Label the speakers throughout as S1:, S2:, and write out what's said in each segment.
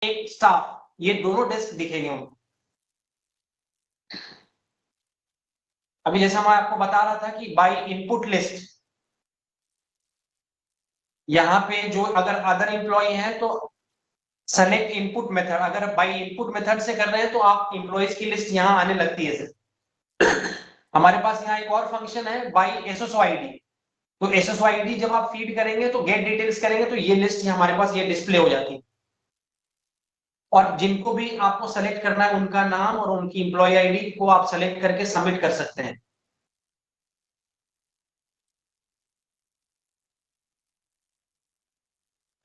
S1: एक स्टाफ, ये दोनों डेस्क दिखेंगे उनको। अभी जैसा मैं आपको बता रहा था कि बाय इनपुट लिस्ट, यहाँ पे जो अगर अदर एम्प्लॉय है तो सेलेक्ट इनपुट मेथड, अगर बाय इनपुट मेथड से कर रहे हैं तो आप एम्प्लॉयज की लिस्ट यहाँ आने लगती है सर। हमारे पास यहाँ एक और फंक्शन है बाय एसएसओ आईडी, तो एसएसओ आईडी जब आप फीड करेंगे तो गेट डिटेल्स करेंगे तो ये लिस्ट हमारे पास ये डिस्प्ले हो जाती है, और जिनको भी आपको सेलेक्ट करना है उनका नाम और उनकी एम्प्लॉय आईडी को आप सेलेक्ट करके सबमिट कर सकते हैं।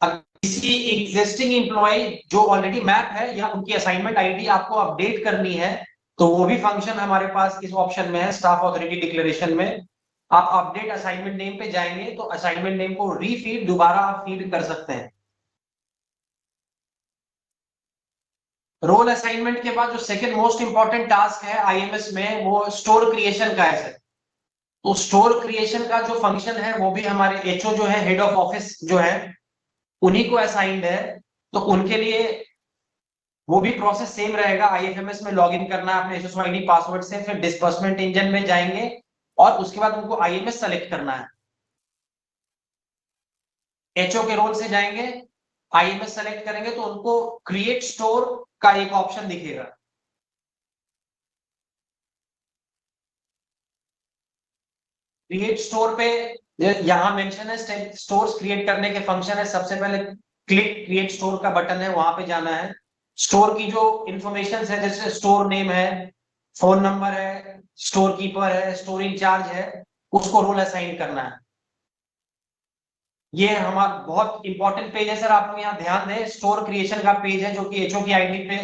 S1: किसी एग्जिस्टिंग एम्प्लॉय जो ऑलरेडी मैप है या उनकी असाइनमेंट आईडी आपको अपडेट करनी है, तो वो भी फंक्शन हमारे पास इस ऑप्शन में है, स्टाफ ऑथोरिटी डिक्लेरेशन में। आप अपडेट असाइनमेंट नेम पे जाएंगे तो असाइनमेंट नेम को रीफीड दोबारा आप फीड कर सकते हैं। रोल असाइनमेंट के बाद जो सेकंड मोस्ट इंपॉर्टेंट टास्क है आईएमएस में, वो स्टोर क्रिएशन का है सर। तो स्टोर क्रिएशन का जो फंक्शन है वो भी हमारे एचओ जो है, हेड ऑफ ऑफिस जो है, उन्हीं को असाइंड है। तो उनके लिए वो भी प्रोसेस सेम रहेगा, आईएफएमएस में लॉगिन करना है अपने एसएसओ आईडी पासवर्ड से, फिर डिस्बर्समेंट इंजन में जाएंगे और उसके बाद उनको आईएमएस सेलेक्ट करना है। एचओ के रोल से जाएंगे, आईएमएस सेलेक्ट करेंगे तो उनको क्रिएट स्टोर का एक ऑप्शन दिखेगा। क्रिएट स्टोर पे यहां मेंशन है स्टोर्स क्रिएट करने के फंक्शन है। सबसे पहले क्लिक क्रिएट स्टोर का बटन है, वहां पे जाना है। स्टोर की जो इंफॉर्मेशन है, जैसे स्टोर नेम है, फोन नंबर है, स्टोर कीपर है, स्टोर इंचार्ज है, उसको रोल असाइन करना है। ये हमारा बहुत इंपॉर्टेंट पेज है सर, आप लोग यहाँ ध्यान दें। स्टोर क्रिएशन का पेज है जो कि एचओ की आईडी पे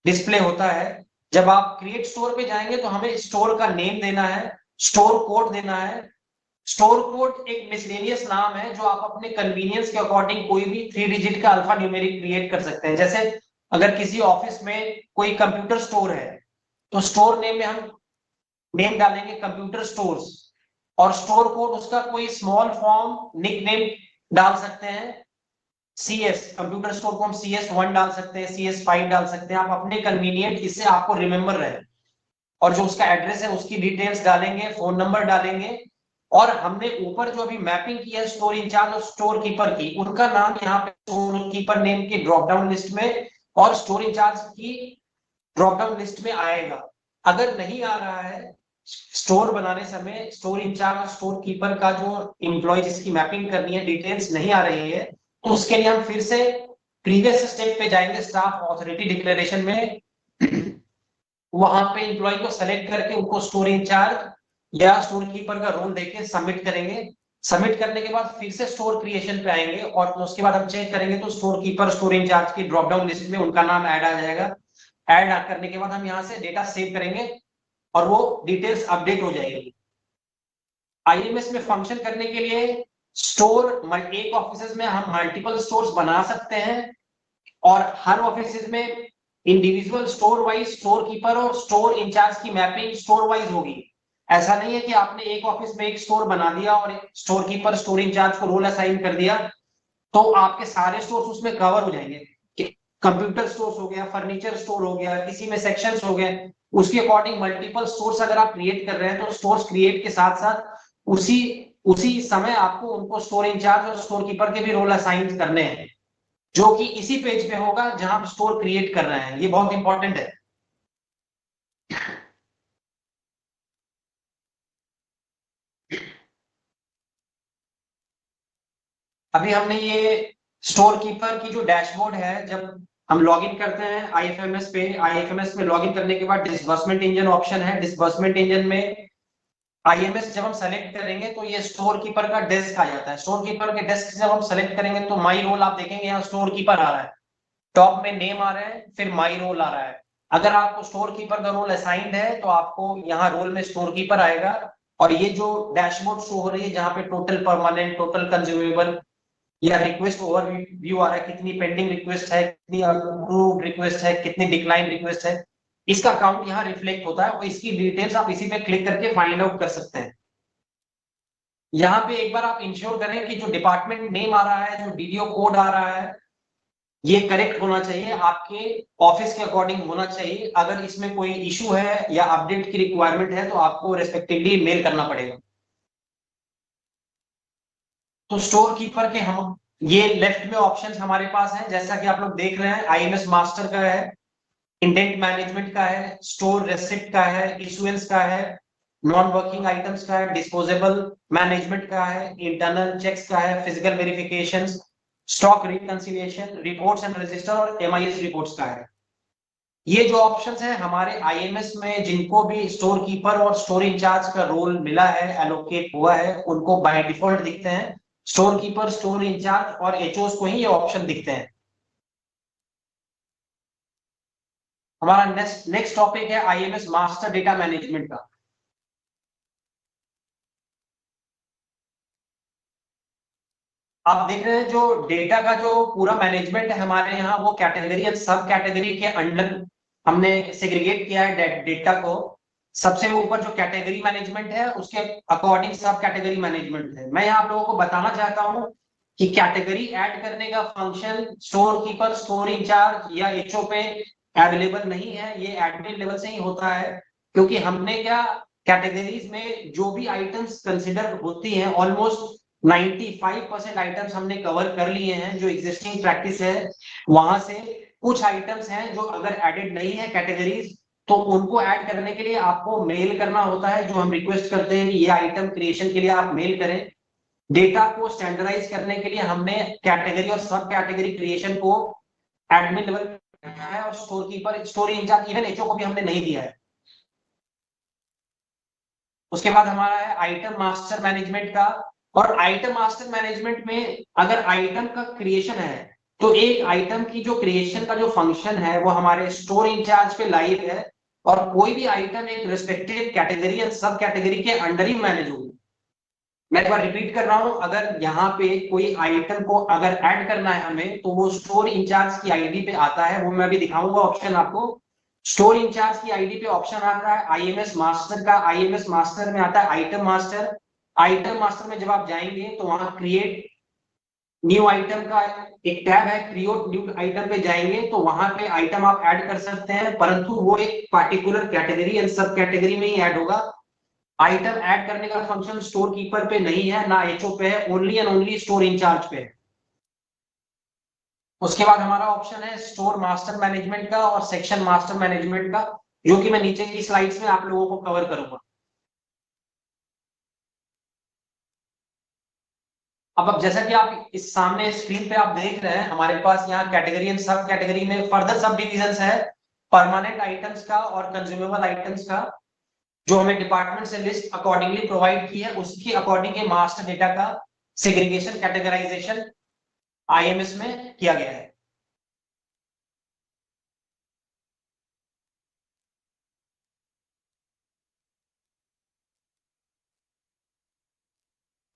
S1: डिस्प्ले होता है। जब आप क्रिएट स्टोर पे जाएंगे तो हमें स्टोर का नेम देना है, स्टोर कोड देना है। स्टोर कोड एक मिसलेनियस नाम है जो आप अपने कन्वीनियंस के अकॉर्डिंग कोई भी 3 डिजिट का अल्फा न्यूमेरिक क्रिएट कर सकते हैं। जैसे अगर किसी ऑफिस में कोई कंप्यूटर स्टोर है तो स्टोर नेम में हम नेम डालेंगे कंप्यूटर स्टोर्स, और स्टोर कोड उसका कोई स्मॉल फॉर्म निक नेम डाल सकते हैं। CS कंप्यूटर स्टोर को हम CS1 डाल सकते हैं, CS5 डाल सकते हैं, आप अपने कन्वीनियंट, इससे आपको रिमेंबर रहे। और जो उसका एड्रेस है उसकी डिटेल्स डालेंगे, फोन नंबर डालेंगे, और हमने ऊपर जो अभी मैपिंग किया है स्टोर इंचार्ज और स्टोर कीपर की, उनका नाम यहाँ पे स्टोर कीपर नेम की ड्रॉप डाउन लिस्ट में और स्टोर इंचार्ज की ड्रॉप डाउन लिस्ट में आएगा। अगर नहीं आ रहा है स्टोर बनाने समय, स्टोर इंचार्ज और स्टोर कीपर का जो एम्प्लॉय जिसकी मैपिंग करनी है डिटेल्स नहीं आ रही है, तो उसके लिए हम फिर से प्रीवियस स्टेप पे जाएंगे, स्टाफ ऑथोरिटी डिक्लेरेशन में। वहां पे एम्प्लॉय को सेलेक्ट करके उनको स्टोर इंचार्ज या स्टोर कीपर का रोल देके सबमिट करेंगे। सबमिट करने के बाद फिर से स्टोर क्रिएशन पे आएंगे और उसके बाद हम चेक करेंगे तो स्टोर कीपर स्टोर इंचार्ज की ड्रॉप डाउन लिस्ट में उनका नाम ऐड आ जाएगा। ऐड करने के बाद हम यहाँ से डेटा सेव करेंगे और वो डिटेल्स अपडेट हो जाएगी। आईएमएस में फंक्शन करने के लिए स्टोर, एक ऑफिस में हम मल्टीपल स्टोर्स बना सकते हैं, और हर ऑफिस में individual store wise store keeper और स्टोर इंचार्ज की मैपिंग स्टोर वाइज होगी। ऐसा नहीं है कि आपने एक ऑफिस में एक स्टोर बना दिया और स्टोर कीपर स्टोर इंचार्ज को रोल असाइन कर दिया तो आपके सारे स्टोर्स उसमें कवर हो जाएंगे। कंप्यूटर स्टोर्स हो गया, फर्नीचर स्टोर हो गया, किसी में सेक्शंस हो गए, उसके अकॉर्डिंग मल्टीपल स्टोर्स अगर आप क्रिएट कर रहे हैं तो स्टोर्स क्रिएट के साथ साथ उसी उसी समय आपको उनको स्टोर इंचार्ज और स्टोर कीपर के भी रोल असाइन करने हैं, जो कि इसी पेज पे होगा जहां आप स्टोर क्रिएट कर रहे हैं। ये बहुत इंपॉर्टेंट है। अभी हमने ये स्टोर कीपर की जो डैशबोर्ड है, जब हम लॉगिन करते हैं आईएफएमएस पे, आईएफएमएस में लॉगिन करने के बाद डिस्बर्समेंट इंजन ऑप्शन है। डिस्बर्समेंट इंजन में आईएमएस जब हम सेलेक्ट करेंगे तो ये स्टोर कीपर का डेस्क आ जाता है। स्टोर कीपर के डेस्क जब हम सेलेक्ट करेंगे तो माई रोल आप देखेंगे यहाँ स्टोर कीपर आ रहा है, टॉप में नेम आ रहा है, फिर माई रोल आ रहा है। अगर आपको स्टोर कीपर का रोल असाइंड है तो आपको यहाँ रोल में स्टोर कीपर आएगा, और ये जो डैशबोर्ड शो हो रही है जहाँ पे टोटल परमानेंट, टोटल कंज्यूमेबल या रिक्वेस्ट ओवरव्यू आ रहा है, कितनी पेंडिंग रिक्वेस्ट है, कितनी अप्रूव्ड रिक्वेस्ट है, कितनी डिक्लाइन रिक्वेस्ट है, इसका काउंट यहाँ रिफ्लेक्ट होता है और इसकी डिटेल्स आप इसी पे क्लिक करके फाइंड आउट कर सकते हैं। यहाँ पे एक बार आप इंश्योर करें कि जो डिपार्टमेंट नेम आ रहा है, जो डीडीओ कोड आ रहा है, ये करेक्ट होना चाहिए, आपके ऑफिस के अकॉर्डिंग होना चाहिए। अगर इसमें कोई इशू है या अपडेट की रिक्वायरमेंट है तो आपको रेस्पेक्टिवली मेल करना पड़ेगा। तो स्टोर कीपर के हम ये लेफ्ट में ऑप्शंस हमारे पास हैं, जैसा कि आप लोग देख रहे हैं, आईएमएस मास्टर का है, इंडेंट मैनेजमेंट का है, स्टोर रेसिप्ट का है, इशुएंस का है, नॉन वर्किंग आइटम्स का है, डिस्पोजेबल मैनेजमेंट का है, इंटरनल चेक्स का है, physical verification, stock reconciliation, reports and register और एमआईएस रिपोर्ट्स का है। ये जो ऑप्शंस हैं हमारे आईएमएस में, जिनको भी स्टोर कीपर और स्टोर इंचार्ज का रोल मिला है, एलोकेट हुआ है, उनको बाय डिफॉल्ट दिखते हैं। स्टोर कीपर, स्टोर इंचार्ज और एचओस को ही ये ऑप्शन दिखते हैं। हमारा नेक्स्ट नेक्स्ट टॉपिक है आईएमएस मास्टर डेटा मैनेजमेंट का। आप देख रहे हैं जो डेटा का जो पूरा मैनेजमेंट है हमारे यहाँ, वो कैटेगरी और सब कैटेगरी के अंडर हमने सेग्रीगेट किया है डेटा को। सबसे ऊपर जो कैटेगरी मैनेजमेंट है उसके अकॉर्डिंग सब कैटेगरी मैनेजमेंट है। मैं यहाँ आप लोगों को बताना चाहता हूँ कि कैटेगरी ऐड करने का function store keeper, store incharge या एचओ पे अवेलेबल नहीं है, ये एडमिन लेवल से ही होता है। क्योंकि हमने क्या, कैटेगरीज में जो भी आइटम्स कंसिडर होती हैं, ऑलमोस्ट 95% आइटम्स हमने कवर कर लिए हैं जो एग्जिस्टिंग प्रैक्टिस है वहां से। कुछ आइटम्स हैं जो अगर एडेड नहीं है कैटेगरीज, तो उनको ऐड करने के लिए आपको मेल करना होता है, जो हम रिक्वेस्ट करते हैं कि ये आइटम क्रिएशन के लिए आप मेल करें। डेटा को स्टैंडर्डाइज करने के लिए हमने कैटेगरी और सब कैटेगरी क्रिएशन को एडमिन लेवल है, और store keeper, store incharge, even HO को भी हमने नहीं दिया है। उसके बाद हमारा है आइटम मास्टर मैनेजमेंट का। और आइटम मास्टर मैनेजमेंट में अगर आइटम का क्रिएशन है, तो एक आइटम की जो क्रिएशन का जो फंक्शन है वो हमारे स्टोर इंचार्ज पे लाइव है, और कोई भी आइटम एक रिस्पेक्टिव कैटेगरी या सब कैटेगरी के अंडर ही मैनेज होगी। मैं एक बार रिपीट कर रहा हूं, अगर यहाँ पे कोई आइटम को अगर ऐड करना है हमें, तो वो स्टोर इंचार्ज की आईडी पे आता है। वो मैं अभी दिखाऊंगा ऑप्शन आपको। स्टोर इंचार्ज की आईडी पे ऑप्शन आता है आईएमएस मास्टर का। आईएमएस मास्टर में आता है आइटम मास्टर। आइटम मास्टर में जब आप जाएंगे तो वहां क्रिएट न्यू आइटम का एक टैब है, क्रिएट न्यू आइटम पे जाएंगे तो वहां पे आइटम आप ऐड कर सकते हैं, परंतु वो एक पार्टिकुलर कैटेगरी या सब कैटेगरी में ही ऐड होगा। आइटम ऐड करने का फंक्शन स्टोर कीपर पे नहीं है, ना एचओ पे है, only and only store incharge पे है। उसके बाद हमारा ऑप्शन है स्टोर मास्टर मैनेजमेंट का और सेक्शन मास्टर मैनेजमेंट का, जो कि मैं नीचे की स्लाइड्स में आप लोगों को कवर करूंगा। अब जैसा कि आप इस सामने स्क्रीन पे आप देख रहे हैं, हमारे पास यहाँ कैटेगरी एंड सब कैटेगरी में फर्दर सब डिविजन है, परमानेंट आइटम्स का और कंज्यूमेबल आइटम्स का, जो हमें डिपार्टमेंट से लिस्ट अकॉर्डिंगली प्रोवाइड की है, उसके अकॉर्डिंग मास्टर डेटा का सेग्रीगेशन, कैटेगराइजेशन आईएमएस में किया गया है।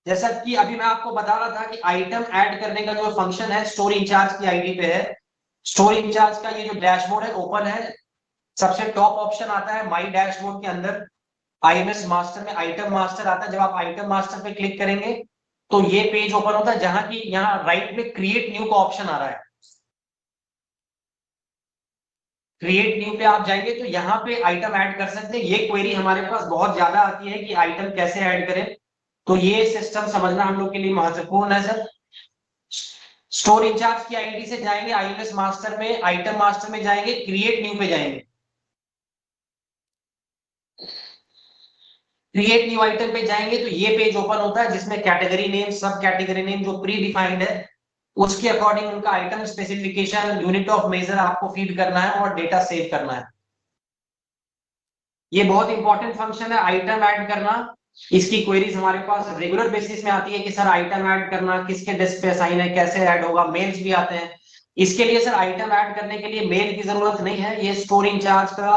S1: जैसा कि अभी मैं आपको बता रहा था कि आइटम ऐड करने का जो फंक्शन है स्टोर इंचार्ज की आईडी पे है। स्टोर इंचार्ज का ये जो डैशबोर्ड है ओपन है, सबसे टॉप ऑप्शन आता है माई डैशबोर्ड के अंदर आईएमएस मास्टर में आइटम मास्टर आता है। जब आप आइटम मास्टर पे क्लिक करेंगे तो ये पेज ओपन होता है, जहां की यहाँ राइट में क्रिएट न्यू का ऑप्शन आ रहा है। क्रिएट न्यू पे आप जाएंगे तो यहाँ पे आइटम ऐड कर सकते हैं। ये क्वेरी हमारे पास बहुत ज्यादा आती है कि आइटम कैसे ऐड करें, तो ये सिस्टम समझना हम लोग के लिए महत्वपूर्ण है सर। स्टोर इंचार्ज की आईडी से जाएंगे आईएमएस मास्टर में, आइटम मास्टर में जाएंगे, क्रिएट न्यू पे जाएंगे। क्रिएट न्यू आइटम पे जाएंगे तो ये पेज ओपन होता है, जिसमें category name, sub category name जो प्री डिफाइंड है उसके अकॉर्डिंग उनका item specification, unit of measure आपको फीड करना है और डेटा सेव करना है। ये बहुत इंपॉर्टेंट फंक्शन है आइटम ऐड करना। इसकी क्वेरीज हमारे पास रेगुलर बेसिस में आती है कि सर आइटम ऐड करना किसके डेस्क पे असाइन है, कैसे ऐड होगा, मेल्स भी आते हैं। इसके लिए सर आइटम ऐड करने के लिए मेल की जरूरत नहीं है, ये स्टोर इंचार्ज का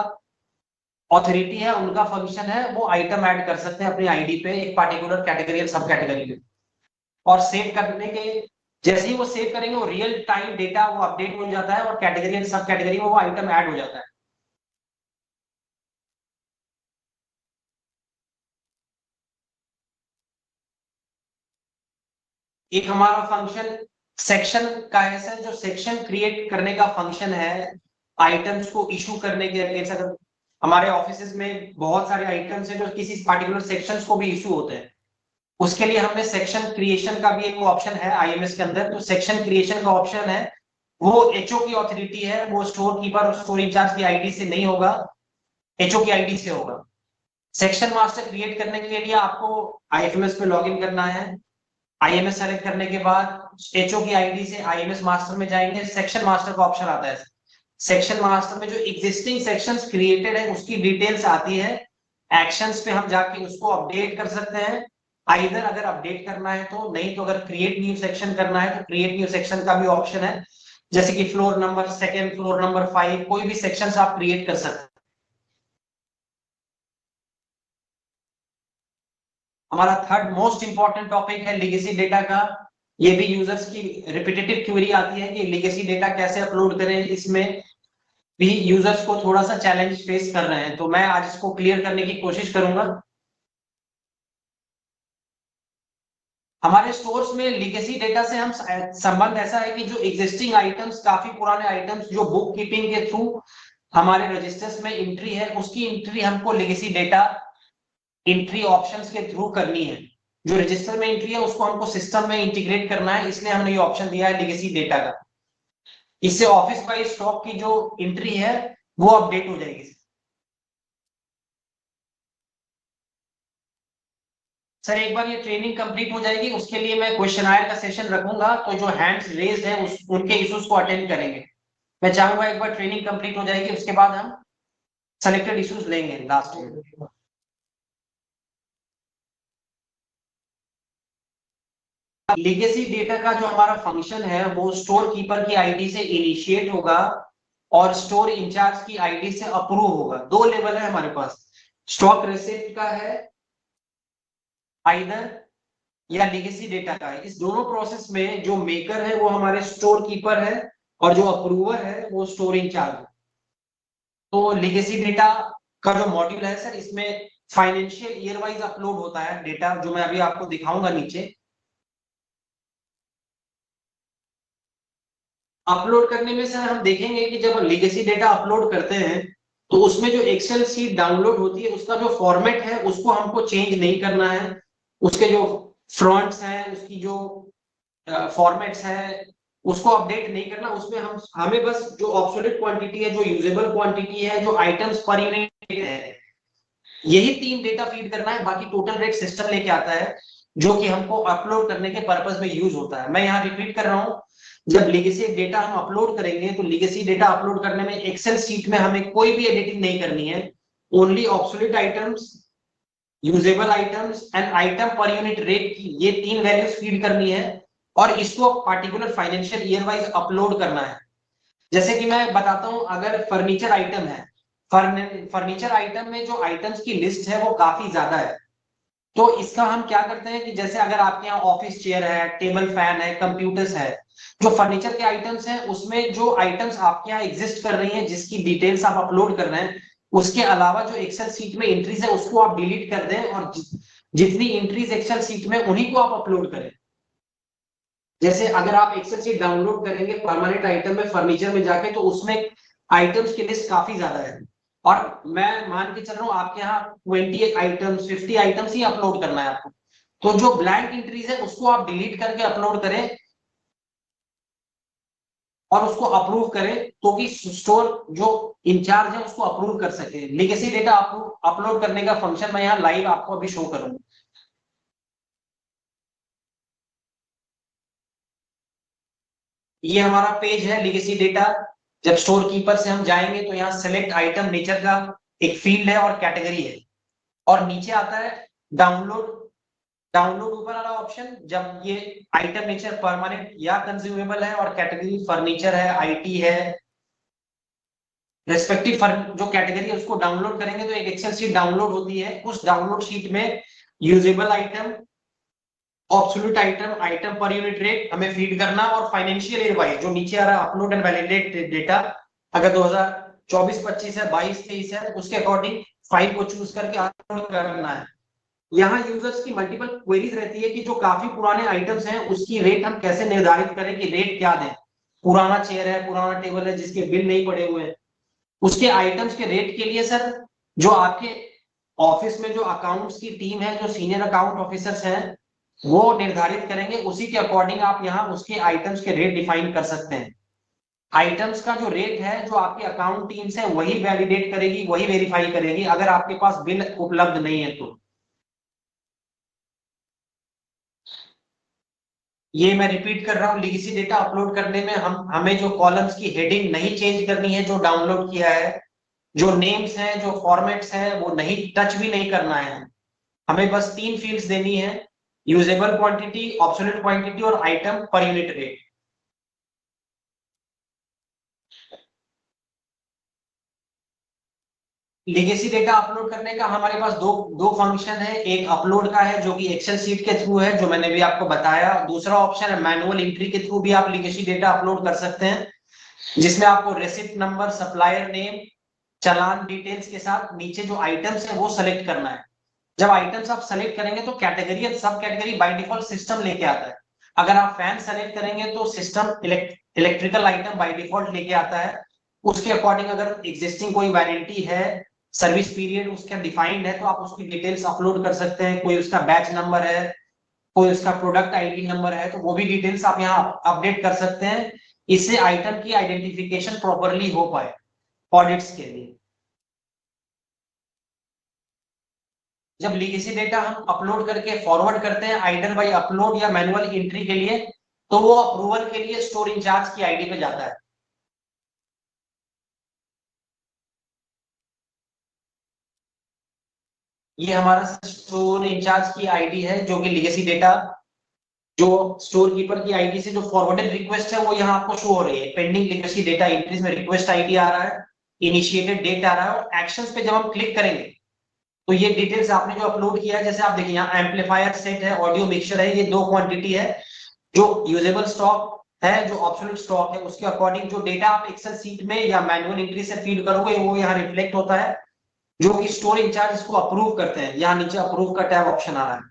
S1: ऑथोरिटी है, उनका फंक्शन है, वो आइटम ऐड कर सकते हैं अपनी आईडी पे एक पार्टिकुलर कैटेगरी या सब कैटेगरी पे। और सेव करने के जैसे ही वो सेव करेंगे वो रियल टाइम डेटा वो अपडेट हो जाता है, और कैटेगरी या सब कैटेगरी में वो आइटम ऐड हो जाता है। एक हमारा फंक्शन सेक्शन का है सर, जो सेक्शन क्रिएट करने का फंक्शन है आइटम्स को इशू करने के लिए। सर हमारे ऑफिसेज में बहुत सारे आइटम्स हैं जो किसी पार्टिकुलर सेक्शंस को भी इशू होते हैं, उसके लिए हमने सेक्शन क्रिएशन का भी एक ऑप्शन है आईएमएस के अंदर। तो सेक्शन क्रिएशन का ऑप्शन है, वो एचओ की ऑथोरिटी है, वो स्टोर कीपर और स्टोर इंचार्ज की आईडी से नहीं होगा, एचओ की आईडी से होगा। सेक्शन मास्टर क्रिएट करने के लिए आपको आईएफएमएस पे लॉगिन करना है। आईएमएस सेलेक्ट करने के बाद एचओ की आईडी से आईएमएस मास्टर में जाएंगे, सेक्शन मास्टर का ऑप्शन आता है। सेक्शन मास्टर में जो एग्जिस्टिंग सेक्शंस क्रिएटेड है उसकी डिटेल्स आती है, एक्शंस पे हम जाके उसको अपडेट कर सकते हैं। आइदर अगर अपडेट करना है तो, नहीं तो अगर क्रिएट न्यू सेक्शन करना है तो क्रिएट न्यू सेक्शन का भी ऑप्शन है, जैसे कि फ्लोर नंबर 2, फ्लोर नंबर 5, कोई भी सेक्शंस आप क्रिएट कर सकते हैं। हमारा थर्ड मोस्ट इंपॉर्टेंट टॉपिक है लीगेसी डेटा का। ये भी यूजर्स की रिपीटेटिव क्वेरी आती है कि लीगेसी डेटा कैसे अपलोड करें, इसमें भी यूजर्स को थोड़ा सा चैलेंज फेस कर रहे हैं, तो मैं आज इसको क्लियर करने की कोशिश करूंगा। हमारे स्टोर्स में लीगेसी डेटा से हम संबंध ऐसा है कि जो एग्जिस्टिंग आइटम्स, काफी पुराने आइटम्स जो बुक कीपिंग के थ्रू हमारे रजिस्टर्स में एंट्री है, उसकी एंट्री हमको लीगेसी डेटा एंट्री ऑप्शंस के थ्रू करनी है। जो रजिस्टर में एंट्री है उसको हमको सिस्टम में इंटीग्रेट करना है, इसलिए हमने ये ऑप्शन दिया है लीगेसी डेटा का। इससे ऑफिस वाइज स्टॉक की जो एंट्री है वो अपडेट हो जाएगी। सर एक बार ये ट्रेनिंग कंप्लीट हो जाएगी उसके लिए मैं क्वेश्चनायर का सेशन रखूंगा, तो जो हैंड्स रेज्ड है उनके इश्यूज को अटेंड करेंगे। मैं चाहूंगा एक बार ट्रेनिंग कंप्लीट हो जाएगी उसके बाद हम सेलेक्टेड इश्यूज लेंगे लास्ट में। लीगेसी डेटा का जो हमारा फंक्शन है वो स्टोर कीपर की आईडी से इनिशिएट होगा और स्टोर इंचार्ज की आईडी से अप्रूव होगा। दो लेवल है हमारे पास, स्टॉक रिसिप्ट का है आइदर, या लीगेसी डेटा का है। इस दोनों प्रोसेस में जो मेकर है वो हमारे स्टोर कीपर है और जो अप्रूवर है वो स्टोर इंचार्ज है। तो लीगेसी डेटा का जो मॉड्यूल है सर, इसमें फाइनेंशियल ईयर वाइज अपलोड होता है डेटा, जो मैं अभी आपको दिखाऊंगा नीचे। अपलोड करने में सर हम देखेंगे कि जब लीगेसी डेटा अपलोड करते हैं तो उसमें जो एक्सेल शीट डाउनलोड होती है उसका जो फॉर्मेट है उसको हमको चेंज नहीं करना है। उसके जो फ्रंट्स हैं, उसकी जो फॉर्मेट्स है, उसको अपडेट नहीं करना। उसमें हमें बस जो ऑब्सोल्यूट क्वांटिटी है, जो यूजेबल क्वांटिटी है, जो आइटम्स पर यूनिट है, यही 3 डेटा फीड करना है। बाकी टोटल रेट सिस्टम लेके आता है जो कि हमको अपलोड करने के पर्पस में यूज होता है। मैं यहाँ रिपीट कर रहा हूँ, जब लीगेसी डेटा हम अपलोड करेंगे तो लीगेसी डेटा अपलोड करने में एक्सेल शीट में हमें कोई भी एडिटिंग नहीं करनी है। Only absolute items, usable items and item per unit rate की ये 3 वैल्यूज फीड करनी है और इसको particular financial year wise upload करना है। जैसे कि मैं बताता हूं, अगर फर्नीचर आइटम है, फर्नीचर आइटम में जो आइटम्स की लिस्ट है वो काफी ज्यादा है। तो इसका हम क्या करते हैं कि जैसे अगर आपके यहाँ ऑफिस चेयर है, टेबल फैन है, कंप्यूटर्स है, जो फर्नीचर के आइटम्स हैं उसमें जो आइटम्स आपके यहाँ एग्जिस्ट कर रही हैं, जिसकी डिटेल्स आप अपलोड कर रहे हैं, उसके अलावा जो एक्सेल सीट में एंट्रीज है उसको आप डिलीट कर दें और जितनी एंट्रीज एक्सेल सीट में उन्हीं को आप अपलोड करें। जैसे अगर आप एक्सेल सीट डाउनलोड करेंगे परमानेंट आइटम में फर्नीचर में जाके, तो उसमें आइटम्स की लिस्ट काफी ज्यादा है और मैं मान के चल रहा हूँ आपके यहाँ 20 आइटम्स, 50 आइटम्स ही अपलोड करना है आपको। तो जो ब्लैंक एंट्रीज है उसको आप डिलीट करके अपलोड करें और उसको अप्रूव करें, तो कि स्टोर जो इंचार्ज है उसको अप्रूव कर सके। लीगेसी डेटा अपलोड करने का फंक्शन मैं यहाँ लाइव आपको अभी शो करूंगा। ये हमारा पेज है लीगेसी डेटा। जब स्टोर कीपर से हम जाएंगे तो यहाँ सेलेक्ट आइटम नेचर का एक फील्ड है और कैटेगरी है, और नीचे आता है डाउनलोड। डाउनलोड ऊपर वाला ऑप्शन, जब ये आइटम नेचर परमानेंट या कंज्यूमेबल है और कैटेगरी फर्नीचर है, आईटी है, रेस्पेक्टिव जो कैटेगरी है उसको डाउनलोड करेंगे तो एक एक्सेल शीट डाउनलोड होती है। उस डाउनलोड शीट में usable item, absolute item, item per unit rate हमें फीड करना और फाइनेंशियल ईयर वाइज जो नीचे आ रहा है अपलोड एंड वैलिडेट डेटा, अगर 2024-25 है, 22-23 है, उसके अकॉर्डिंग फाइल को चूज करके अपलोड करना है। यहाँ यूजर्स की मल्टीपल क्वेरीज रहती है कि जो काफी पुराने आइटम्स हैं उसकी रेट हम कैसे निर्धारित करें कि रेट क्या दें। पुराना चेयर है, पुराना टेबल है जिसके बिल नहीं पड़े हुए हैं, उसके आइटम्स के रेट के लिए सर जो आपके ऑफिस में जो अकाउंट्स की टीम है, जो सीनियर अकाउंट ऑफिसर्स हैं, वो निर्धारित करेंगे। उसी के अकॉर्डिंग आप यहाँ उसके आइटम्स के रेट डिफाइन कर सकते हैं। आइटम्स का जो रेट है जो आपकी अकाउंट टीम्स है वही वैलिडेट करेगी, वही वेरीफाई करेगी अगर आपके पास बिल उपलब्ध नहीं है तो। ये मैं रिपीट कर रहा हूँ, लीगेसी डेटा अपलोड करने में हमें जो कॉलम्स की हेडिंग नहीं चेंज करनी है, जो डाउनलोड किया है, जो नेम्स हैं, जो फॉर्मेट्स हैं, वो नहीं टच भी नहीं करना है। हमें बस 3 फील्ड्स देनी है, यूजेबल क्वांटिटी, ऑब्सोल्यूट क्वांटिटी और item per unit rate. Legacy data upload करने का हमारे पास दो दो फंक्शन है। एक अपलोड का है जो कि एक्सेल शीट के थ्रू है, जो मैंने भी आपको बताया। दूसरा ऑप्शन है मैनुअल एंट्री के थ्रू भी आप लीगेसी डेटा अपलोड कर सकते हैं, जिसमें आपको रेसिप्ट नंबर, सप्लायर नेम, चालान डिटेल्स के साथ नीचे जो आइटम्स है वो सेलेक्ट करना है। जब आइटम्स आप सेलेक्ट करेंगे तो कैटेगरी और सब कैटेगरी बाय डिफॉल्ट सिस्टम लेके आता है। अगर आप फैन सेलेक्ट करेंगे तो system electrical item by default लेके आता है। उसके अकॉर्डिंग अगर एग्जिस्टिंग कोई वारंटी है, सर्विस पीरियड उसका डिफाइंड है, तो आप उसकी डिटेल्स अपलोड कर सकते हैं। कोई उसका बैच नंबर है, कोई उसका प्रोडक्ट आईडी नंबर है, तो वो भी डिटेल्स आप यहाँ अपडेट कर सकते हैं। इससे आइटम की आइडेंटिफिकेशन प्रॉपरली हो पाए ऑडिट्स के लिए। जब लीगेसी डेटा हम अपलोड करके फॉरवर्ड करते हैं आइडर बाई अपलोड या मैनुअल एंट्री के लिए, तो वो अप्रूवल के लिए स्टोर इंचार्ज की आईडी पे जाता है। ये हमारा स्टोर इंचार्ज की आईडी है, जो कि लीगेसी डेटा जो स्टोर कीपर की आईडी से जो फॉरवर्डेड रिक्वेस्ट है वो यहाँ आपको शो हो रही है। पेंडिंग लीगेसी डेटा एंट्रीज में रिक्वेस्ट आईडी आ रहा है, इनिशिएटेड डेट आ रहा है, और एक्शंस पे जब हम क्लिक करेंगे तो ये डिटेल्स आपने जो अपलोड किया है, जैसे आप देखिए यहाँ एम्पलीफायर सेट है, ऑडियो मिक्सचर है, ये 2 क्वांटिटी है। जो यूजेबल स्टॉक है, जो ऑब्सोल्यूट स्टॉक है, उसके अकॉर्डिंग जो डेटा आप एक्सेल सीट में या मैनुअल एंट्री से फीड करोगे वो यहाँ रिफ्लेक्ट होता है, जो कि स्टोर इंचार्ज इसको अप्रूव करते हैं। यहाँ नीचे अप्रूव का टैब ऑप्शन आ रहा है।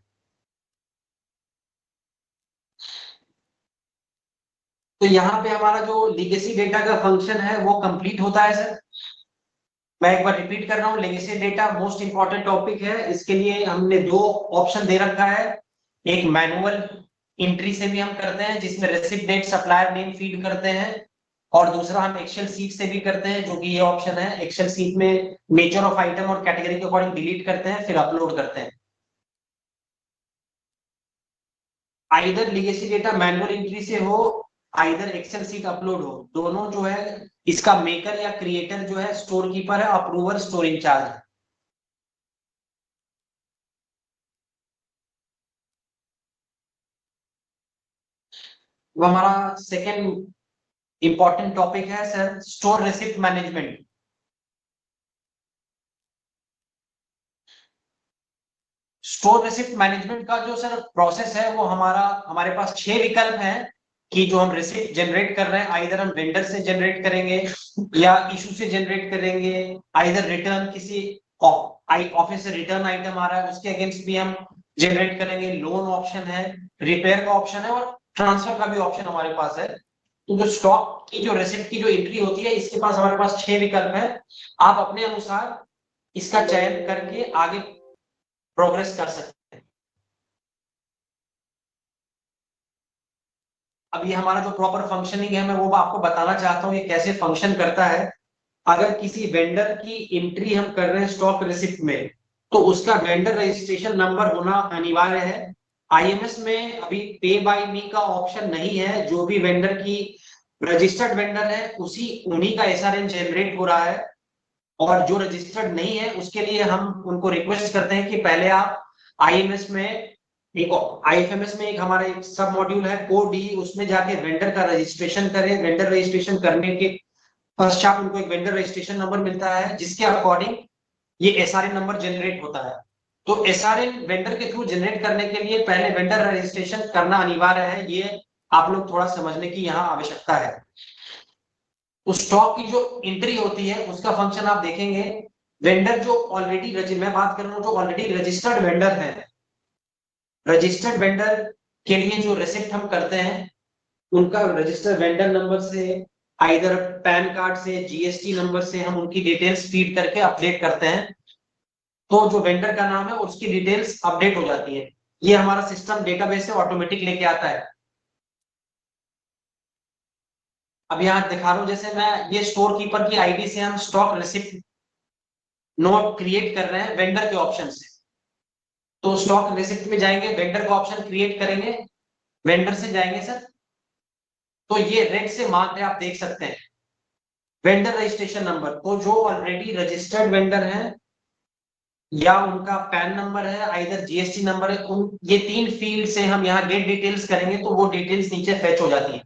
S1: तो यहाँ पे हमारा जो लीगेसी डेटा का फंक्शन है वो कंप्लीट होता है सर। मैं एक बार रिपीट कर रहा हूँ, legacy data most important topic है। इसके लिए हमने 2 ऑप्शन दे रखा है। एक मैनुअल एंट्री से भी हम करते हैं, जिसमें receipt date, supplier name feed करते हैं, और दूसरा हम एक्सेल सीट से भी करते हैं, जो कि ये ऑप्शन है। एक्सेल सीट में नेचर ऑफ आइटम और कैटेगरी के अकॉर्डिंग डिलीट करते हैं, फिर अपलोड करते हैं। Either legacy data manual entry से हो, आइदर एक्सेल सीट अपलोड हो, दोनों जो है इसका मेकर या क्रिएटर जो है स्टोर कीपर है, अप्रूवर स्टोर इंचार्ज है। वो हमारा सेकेंड इंपॉर्टेंट टॉपिक है sir, store receipt management. Store receipt management का जो सर प्रोसेस है वो हमारे पास 6 विकल्प हैं कि जो हम रिसिप्ट जनरेट कर रहे हैं, आइदर हम वेंडर से जनरेट करेंगे या इशू से जनरेट करेंगे, आइदर रिटर्न किसी ऑफिस से रिटर्न आइटम आ रहा है उसके अगेंस्ट भी हम जनरेट करेंगे, लोन ऑप्शन है, रिपेयर का ऑप्शन है, और ट्रांसफर का भी ऑप्शन हमारे पास है। तो जो स्टॉक की जो रिसिप्ट की जो एंट्री होती है, इसके पास हमारे पास 6 विकल्प है। आप अपने अनुसार इसका चयन करके आगे प्रोग्रेस कर सकते हैं। अब ये हमारा जो प्रॉपर फंक्शनिंग है मैं वो आपको बताना चाहता हूँ ये कैसे फंक्शन करता है। अगर किसी वेंडर की एंट्री हम कर रहे हैं स्टॉक रिसिप्ट में, तो उसका वेंडर रजिस्ट्रेशन नंबर होना अनिवार्य है। आईएमएस में अभी पे बाय मी का ऑप्शन नहीं है। जो भी वेंडर की रजिस्टर्ड वेंडर है उसी उन्हीं का एसआरएन जनरेट हो रहा है, और जो रजिस्टर्ड नहीं है उसके लिए हम उनको रिक्वेस्ट करते हैं कि पहले आप आईएमएस में एक आईएफएमएस में एक हमारा एक सब मॉड्यूल है कोड डी, उसमें जाके वेंडर का रजिस्ट्रेशन करें। वेंडर रजिस्ट्रेशन करने के पश्चात उनको एक वेंडर रजिस्ट्रेशन नंबर मिलता है, जिसके अकॉर्डिंग ये एसआरएन नंबर जनरेट होता है। तो एसआरएन वेंडर के थ्रू जनरेट करने के लिए पहले वेंडर रजिस्ट्रेशन करना अनिवार्य है। ये आप लोग थोड़ा समझने की यहाँ आवश्यकता है। उस स्टॉक की जो एंट्री होती है उसका फंक्शन आप देखेंगे वेंडर जो ऑलरेडी, मैं बात कर रहा हूँ जो ऑलरेडी रजिस्टर्ड वेंडर है, रजिस्टर्ड वेंडर के लिए जो रिसिप्ट हम करते हैं उनका रजिस्टर्ड वेंडर नंबर से, आइदर पैन कार्ड से, जीएसटी नंबर से हम उनकी डिटेल्स फीड करके अपडेट करते हैं, तो जो वेंडर का नाम है उसकी डिटेल्स अपडेट हो जाती है। ये हमारा सिस्टम डेटाबेस से ऑटोमेटिक लेके आता है। अब यहाँ दिखा रहा हूँ, जैसे मैं ये स्टोर कीपर की आईडी से हम स्टॉक रिसिप्ट नोट क्रिएट कर रहे हैं वेंडर के ऑप्शन से। तो स्टॉक रिसिप्ट में जाएंगे, वेंडर का ऑप्शन क्रिएट करेंगे, वेंडर से जाएंगे सर, तो ये रेड से मार्क है, आप देख सकते हैं वेंडर रजिस्ट्रेशन नंबर। तो जो ऑलरेडी रजिस्टर्ड वेंडर है या उनका पैन नंबर है, आइदर जीएसटी नंबर है, उन ये 3 फील्ड से हम यहाँ गेट डिटेल्स करेंगे तो वो डिटेल्स नीचे फेच हो जाती है।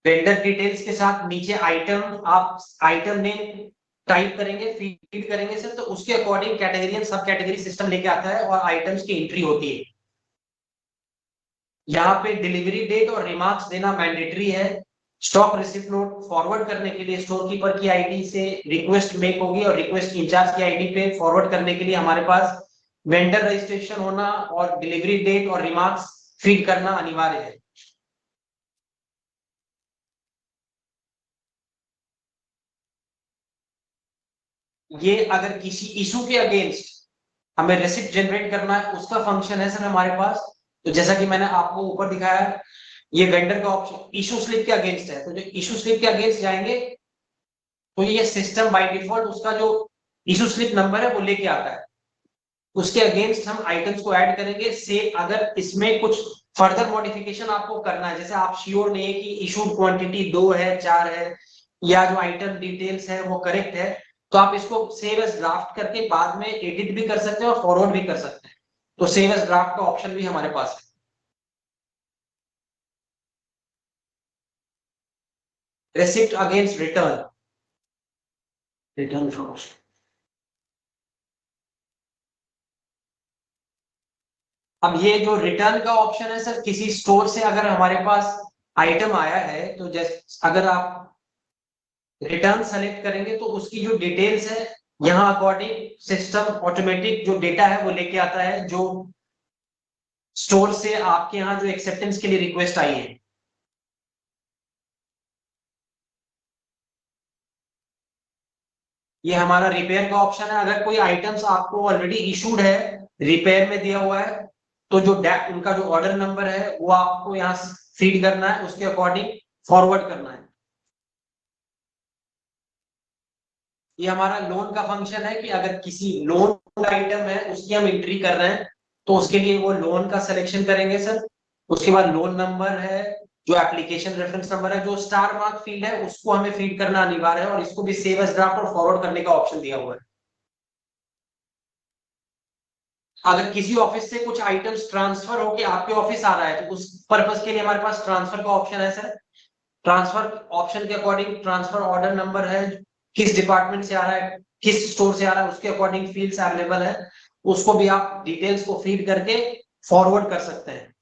S1: वेंडर डिटेल्स के साथ नीचे आइटम, आप आइटम नेम टाइप करेंगे, फीड करेंगे सर, तो उसके अकॉर्डिंग कैटेगरी एंड सब कैटेगरी सिस्टम लेके आता है और आइटम्स की एंट्री होती है। यहाँ पे डिलीवरी डेट और रिमार्क्स देना मैंडेटरी है। स्टॉक रिसिप्ट नोट फॉरवर्ड करने के लिए स्टोर कीपर की आईडी से रिक्वेस्ट मेक होगी और रिक्वेस्ट इंचार्ज की आईडी पे फॉरवर्ड करने के लिए हमारे पास वेंडर रजिस्ट्रेशन होना और डिलीवरी डेट और रिमार्क्स फीड करना अनिवार्य है। ये अगर किसी इशू के अगेंस्ट हमें रेसिप्ट जनरेट करना है, उसका फंक्शन है सर हमारे पास। तो जैसा कि मैंने आपको ऊपर दिखाया, ये वेंडर का ऑप्शन इशू स्लिप के अगेंस्ट है, तो जो इशू स्लिप के अगेंस्ट जाएंगे तो ये सिस्टम बाय डिफॉल्ट उसका जो इशू स्लिप नंबर है वो लेके आता है, उसके अगेंस्ट हम आइटम्स को ऐड करेंगे। से अगर इसमें कुछ फर्दर मॉडिफिकेशन आपको करना है, जैसे आप श्योर नहीं है कि इशूड क्वांटिटी 2 है 4 है या जो आइटम डिटेल्स है वो करेक्ट है, तो आप इसको सेव एज ड्राफ्ट करके बाद में एडिट भी कर सकते हैं और फॉरवर्ड भी कर सकते हैं। तो सेव एज ड्राफ्ट का ऑप्शन भी हमारे पास है। Receipt against return, return from, अब ये जो रिटर्न का ऑप्शन है सर, किसी स्टोर से अगर हमारे पास आइटम आया है तो जैसे अगर आप रिटर्न सेलेक्ट करेंगे तो उसकी जो डिटेल्स है यहाँ अकॉर्डिंग सिस्टम ऑटोमेटिक जो डेटा है वो लेके आता है, जो स्टोर से आपके यहाँ जो एक्सेप्टेंस के लिए रिक्वेस्ट आई है। ये हमारा रिपेयर का ऑप्शन है। अगर कोई आइटम्स आपको ऑलरेडी इशूड है, रिपेयर में दिया हुआ है, तो जो उनका जो ऑर्डर नंबर है वो आपको यहाँ फीड करना है, उसके अकॉर्डिंग फॉरवर्ड करना है। ये हमारा लोन का फंक्शन है कि अगर किसी लोन आइटम है उसकी हम एंट्री कर रहे हैं तो उसके लिए वो लोन का सिलेक्शन करेंगे सर। उसके बाद लोन नंबर है, जो एप्लीकेशन रेफरेंस नंबर है, जो स्टार मार्क फील्ड है उसको हमें फीड करना अनिवार्य है और इसको भी सेव एज ड्राफ्ट और फॉरवर्ड करने का ऑप्शन दिया हुआ है। अगर किसी ऑफिस से कुछ आइटम्स ट्रांसफर होके आपके ऑफिस आ रहा है तो उस पर्पज के लिए हमारे पास ट्रांसफर का ऑप्शन है सर। ट्रांसफर ऑप्शन के अकॉर्डिंग ट्रांसफर ऑर्डर नंबर है, किस डिपार्टमेंट से आ रहा है, किस स्टोर से आ रहा है, उसके अकॉर्डिंग फील्ड्स अवेलेबल है, उसको भी आप डिटेल्स को फीड करके फॉरवर्ड कर सकते हैं।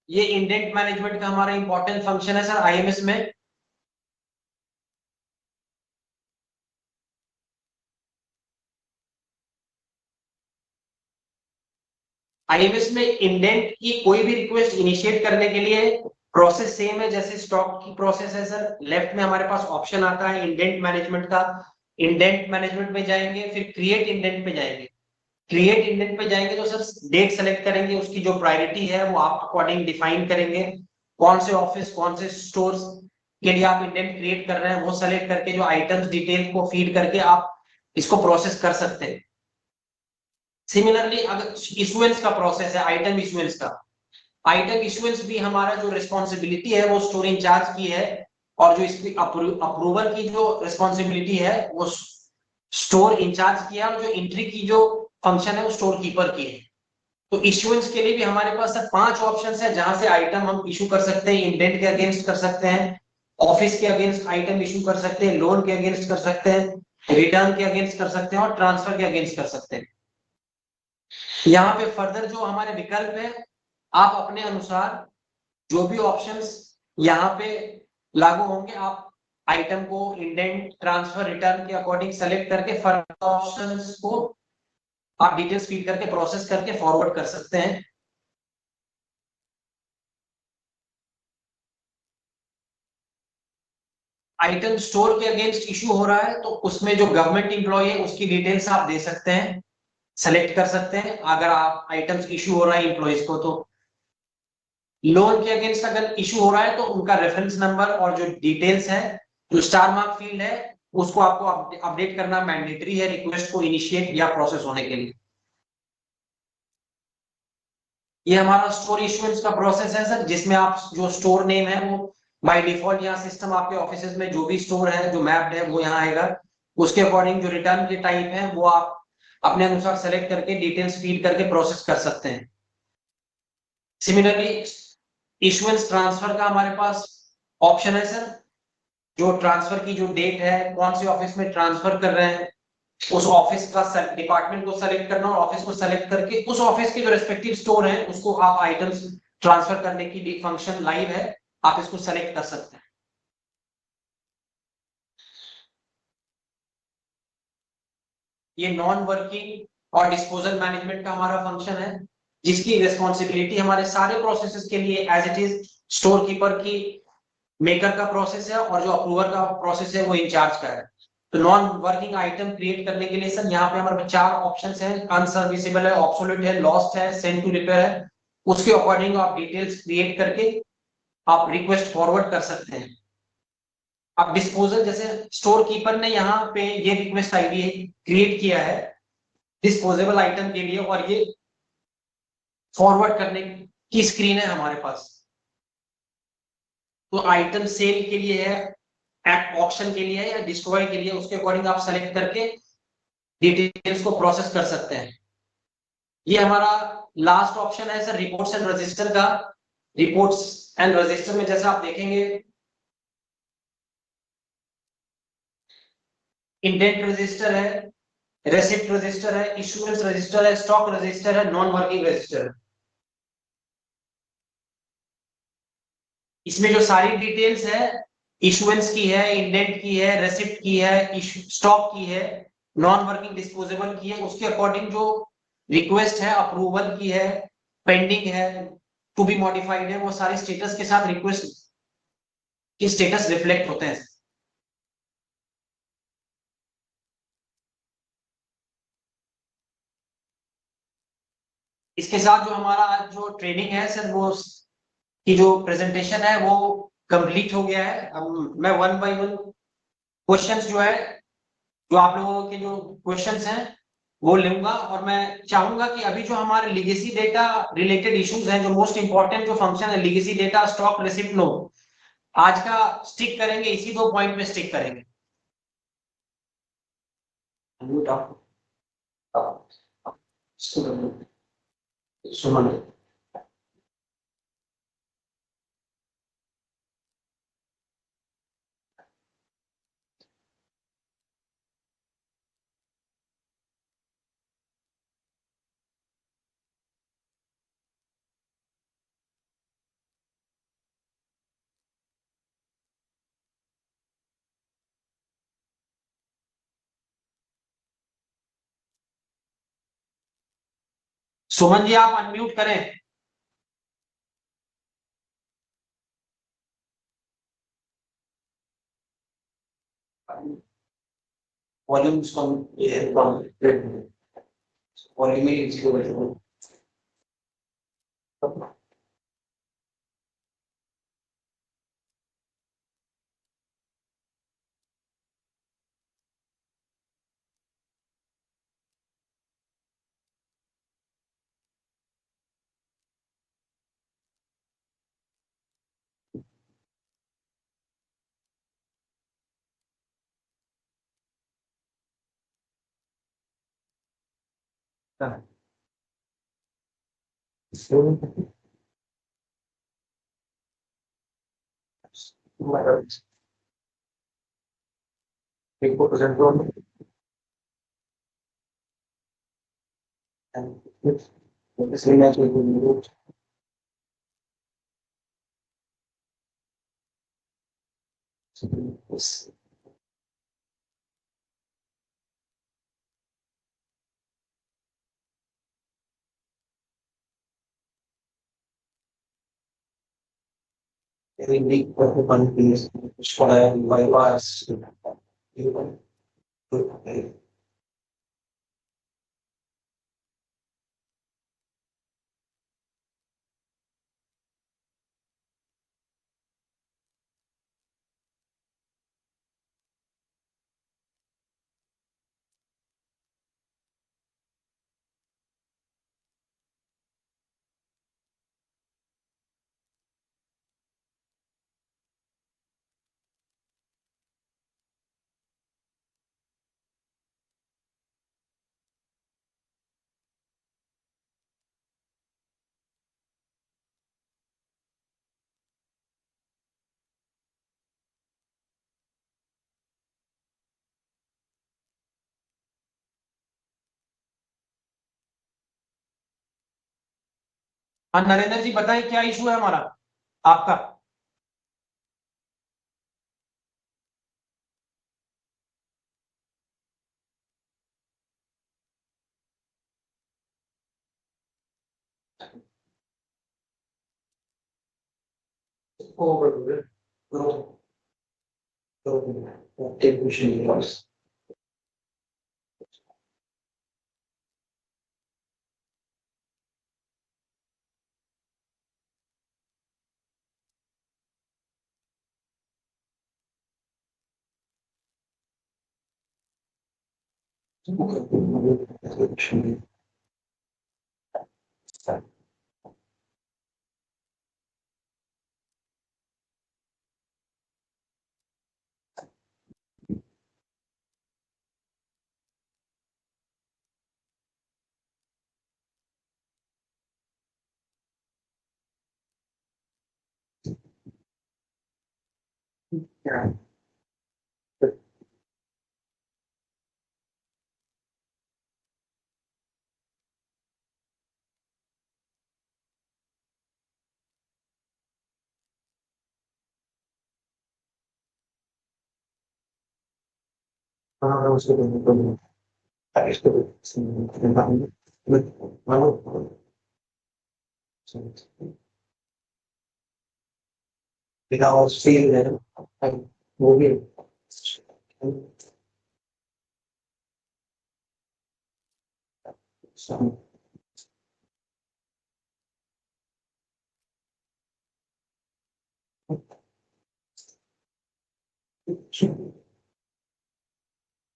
S1: ये इंडेंट मैनेजमेंट का हमारा इंपॉर्टेंट फंक्शन है सर आईएमएस में। आईएमएस में इंडेंट की कोई भी रिक्वेस्ट इनिशिएट करने के लिए प्रोसेस सेम है जैसे स्टॉक की प्रोसेस है सर। लेफ्ट में हमारे पास ऑप्शन आता है इंडेंट मैनेजमेंट का, इंडेंट मैनेजमेंट में जाएंगे, फिर क्रिएट इंडेंट पे जाएंगे। क्रिएट इंडेंट पे जाएंगे तो सर डेट सेलेक्ट करेंगे, उसकी जो प्रायोरिटी है वो आप अकॉर्डिंग डिफाइन करेंगे, कौन से ऑफिस कौन से स्टोर्स के लिए आप इंडेंट क्रिएट कर रहे हैं वो सेलेक्ट करके जो आइटम्स डिटेल को फीड करके आप इसको प्रोसेस कर सकते हैं। सिमिलरली अगर इशुएंस का प्रोसेस है, आइटम इशुएंस का, आइटम इशुएंस भी हमारा जो रिस्पॉन्सिबिलिटी है वो स्टोर इंचार्ज की है, और जो इसकी अप्रूवल की जो रिस्पॉन्सिबिलिटी है वो स्टोर इंचार्ज की है, और जो एंट्री की जो फंक्शन है वो स्टोर कीपर की है। तो इशुएंस के लिए भी हमारे पास 5 ऑप्शन है जहां से आइटम हम इशू कर सकते हैं। इंडेंट के अगेंस्ट कर सकते हैं, ऑफिस के अगेंस्ट आइटम इशू कर सकते हैं, लोन के अगेंस्ट कर सकते हैं, रिटर्न के अगेंस्ट कर सकते हैं और ट्रांसफर के अगेंस्ट कर सकते हैं। यहाँ पे फर्दर जो हमारे विकल्प है आप अपने अनुसार जो भी ऑप्शंस यहाँ पे लागू होंगे, आप आइटम को इंडेंट, ट्रांसफर, रिटर्न के अकॉर्डिंग सेलेक्ट करके फर्दर ऑप्शंस को आप डिटेल्स फीड करके प्रोसेस करके फॉरवर्ड कर सकते हैं। आइटम स्टोर के अगेंस्ट इशू हो रहा है तो उसमें जो गवर्नमेंट इंप्लॉय है उसकी डिटेल्स आप दे सकते हैं, सेलेक्ट कर सकते हैं अगर आप आइटम्स इशू हो रहा है इंप्लॉइज को। तो लोन के अगेंस्ट अगर इशू हो रहा है तो उनका रेफरेंस नंबर और जो डिटेल्स है, जो स्टार मार्क फील्ड है, उसको आपको अपडेट करना मैंडेटरी है रिक्वेस्ट को इनिशिएट या प्रोसेस होने के लिए। ये हमारा स्टोर इशुएंस का प्रोसेस है सर, जिसमें आप जो स्टोर नेम है वो बाय डिफॉल्ट यहाँ सिस्टम आपके ऑफिस में जो भी स्टोर है जो मैप्ड है वो यहाँ आएगा। उसके अकॉर्डिंग जो रिटर्न के टाइप है वो आप अपने अनुसार सेलेक्ट करके डिटेल्स फीड करके प्रोसेस कर सकते हैं। सिमिलरली इशुएंस ट्रांसफर का हमारे पास ऑप्शन है सर, जो ट्रांसफर की जो डेट है, कौन से ऑफिस में ट्रांसफर कर रहे हैं, उस ऑफिस का डिपार्टमेंट को सेलेक्ट करना और ऑफिस को सेलेक्ट करके उस ऑफिस के जो रेस्पेक्टिव स्टोर है उसको आप आइटम्स ट्रांसफर करने की फंक्शन लाइव है, आप इसको सेलेक्ट कर सकते हैं। ये नॉन वर्किंग और डिस्पोजल मैनेजमेंट का हमारा फंक्शन है, जिसकी रिस्पॉन्सिबिलिटी हमारे सारे प्रोसेसेस के लिए as it is store keeper की मेकर का प्रोसेस है और जो अप्रूवर का प्रोसेस है वो इंचार्ज का है। तो नॉन वर्किंग आइटम क्रिएट करने के लिए सर यहाँ पे हमारे पास 4 ऑप्शंस हैं, अनसर्विसेबल है, ऑब्सोल्यूट है, लॉस्ट है, सेंड टू रिपेयर है। उसके अकॉर्डिंग आप डिटेल्स क्रिएट करके आप रिक्वेस्ट फॉरवर्ड कर सकते हैं। अब डिस्पोजल, जैसे स्टोर कीपर ने यहाँ पे ये रिक्वेस्ट आईडी क्रिएट किया है डिस्पोजेबल आइटम के लिए और ये फॉरवर्ड करने की स्क्रीन है हमारे पास। तो आइटम सेल के लिए है, ऑप्शन के लिए है या डिस्ट्रॉय के लिए, उसके अकॉर्डिंग आप सेलेक्ट करके डिटेल्स को प्रोसेस कर सकते हैं। ये हमारा लास्ट ऑप्शन है सर रिपोर्ट्स एंड रजिस्टर का। रिपोर्ट्स एंड रजिस्टर में जैसा आप देखेंगे इंडेंट रजिस्टर है, रेसिप्ट रजिस्टर है, इशुएंस रजिस्टर है, स्टॉक रजिस्टर है, नॉन वर्किंग रजिस्टर है। इसमें जो सारी डिटेल्स है, इशुएंस की है, इंडेंट की है, रेसिप्ट की है, स्टॉक की है, नॉन वर्किंग डिस्पोजेबल की है, उसके अकॉर्डिंग जो रिक्वेस्ट है अप्रूवल की है, पेंडिंग है, टू बी मॉडिफाइड है, वो सारे स्टेटस के साथ रिक्वेस्ट के स्टेटस रिफ्लेक्ट होते हैं। इसके साथ जो हमारा आज जो ट्रेनिंग है सर, वो की जो प्रेजेंटेशन है वो कंप्लीट हो गया है। अब मैं वन बाय वन क्वेश्चंस जो है, जो आप लोगों के जो क्वेश्चंस हैं वो लूंगा, और मैं चाहूंगा कि अभी जो हमारे लिगेसी डेटा रिलेटेड इश्यूज हैं, जो मोस्ट इंपॉर्टेंट जो फंक्शन है legacy data, stock, receipt, no, आज का स्टिक करेंगे, इसी 2 पॉइंट में स्टिक करेंगे। सुमन, सुमन जी आप अनम्यूट करें। Volume volume
S2: Quindi proprio quando scuola bypass,
S1: हाँ नरेंद्र जी बताइए क्या इशू है हमारा आपका।
S2: over little distribution was yeah. I was going I used to with my because I was feeling that I'm moving. So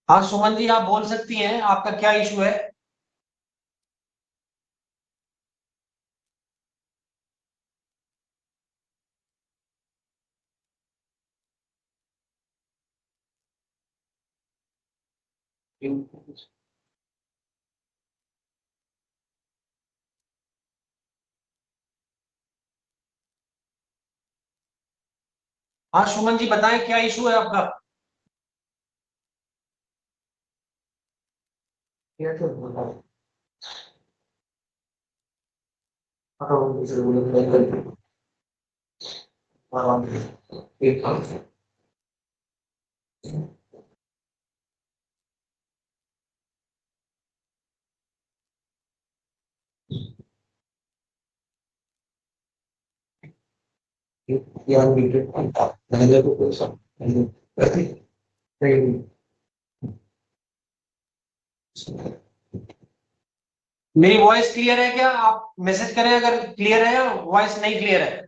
S1: हाँ सुमन जी आप बोल सकती हैं आपका क्या इशू है। हाँ सुमन जी बताएं क्या इशू है आपका।
S2: yeah, I was it yang bikin mantap hanya itu kosong berarti training
S1: मेरी वॉइस क्लियर है क्या आप मैसेज करें अगर क्लियर है या वॉइस नहीं क्लियर है।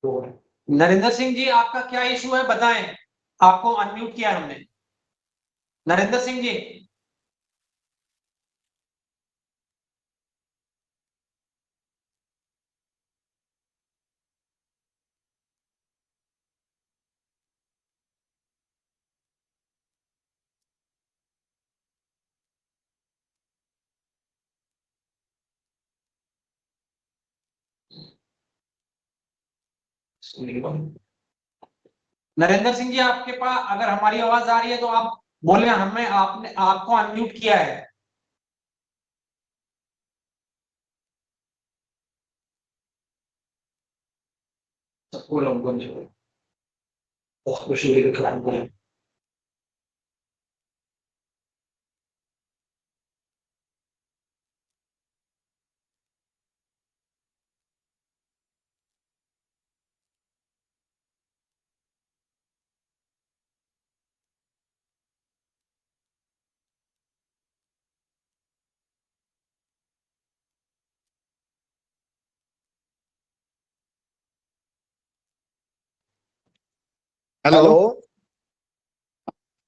S2: तो
S1: नरेंद्र सिंह जी आपका क्या इशू है बताएं। आपको अनम्यूट किया है हमने। नरेंद्र सिंह जी नरेंद्र सिंह जी, आपके पास अगर हमारी आवाज आ रही है तो आप बोले, हमें आपने आपको अनम्यूट किया है।
S3: हेलो।
S4: हेलो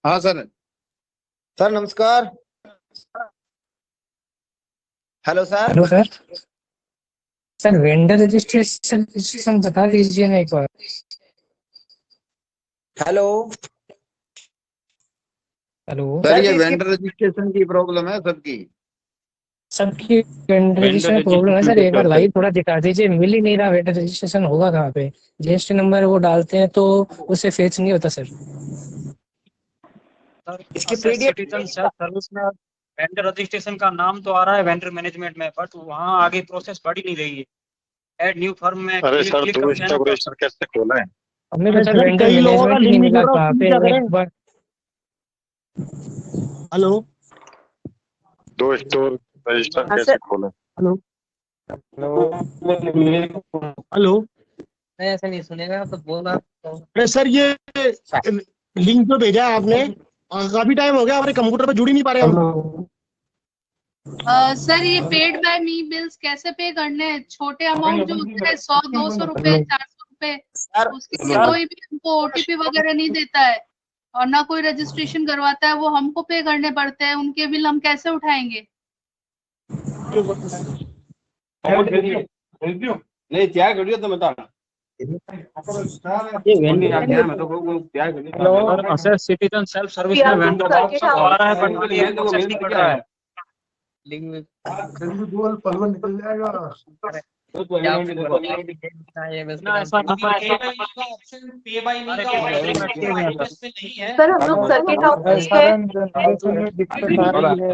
S3: हाँ सर।
S4: सर, नमस्कार। Hello sir.
S5: Hello sir. Sir vendor registration बता दीजिए ना एक बार।
S4: हेलो
S5: हेलो
S3: सर
S4: सर
S3: ये
S4: जी, इसकी
S3: वेंडर रजिस्ट्रेशन की प्रॉब्लम है सबकी।
S5: सबकी वेंडर रजिस्ट्रेशन में प्रॉब्लम है सर, एक बार लाइव थोड़ा दिखा दीजिए। मिल ही नहीं रहा, वेंडर रजिस्ट्रेशन होगा कहाँ पे? जीएसटी नंबर वो डालते हैं तो उससे फेच नहीं होता सर।
S4: इसकी
S6: sir
S4: PDF
S6: citizen self service में वेंडर रजिस्ट्रेशन का नाम तो आ रहा है वेंडर मैनेजमेंट में, बट वहाँ आगे प्रोसेस बढ़ ही नहीं रही है। ऐड न्यू फर्म में
S7: अरे
S6: क्लिक
S7: सर,
S6: क्लिक
S7: तो
S6: करते हैं ना
S7: स्टॉक
S6: तो
S7: रजिस्टर कैसे खोला है?
S5: हमें तो सर
S8: सर
S5: वेंडर
S8: कई लोगों का
S5: मैनेजमेंट ही नहीं
S8: लिंक नहीं
S5: मिला
S8: खुल रहा,
S5: कहाँ
S8: उसके
S5: पे
S8: लिए क्या करें?
S5: एक बार।
S8: हेलो
S7: दो स्टोर रजिस्टर
S4: हाँ
S7: कैसे
S4: सर।
S7: खोला?
S8: Hello hello.
S5: ऐसा नहीं सुनेगा तो बोला।
S8: अरे सर, ये लिंक जो भेजा है आपने, काफी टाइम हो गया हमारे कंप्यूटर पे जुड़ ही नहीं पा रहे हम।
S9: सर ये पेड बाय मी बिल्स कैसे पे करने हैं? छोटे अमाउंट जो होते हैं 100-200 रुपए 400 रुपए,
S4: सर
S9: उसके लिए कोई भी हमको ओटीपी वगैरह नहीं देता है और ना कोई रजिस्ट्रेशन करवाता है। वो हमको पे करने पड़ते हैं, उनके बिल हम कैसे उठाएंगे?
S10: नहीं त्याग करियो तो बता
S6: और असर सिटीजन सेल्फ सर्विस में वेंडर तो आ रहा है बट ये प्रोसेस नहीं कर रहा है। ना ऐसा
S1: पे बाय मी का ऑप्शन iOS पे नहीं है।
S9: सर हम लोग सर्किट हाउस
S5: जनरेशन में दिक्कत आ रही है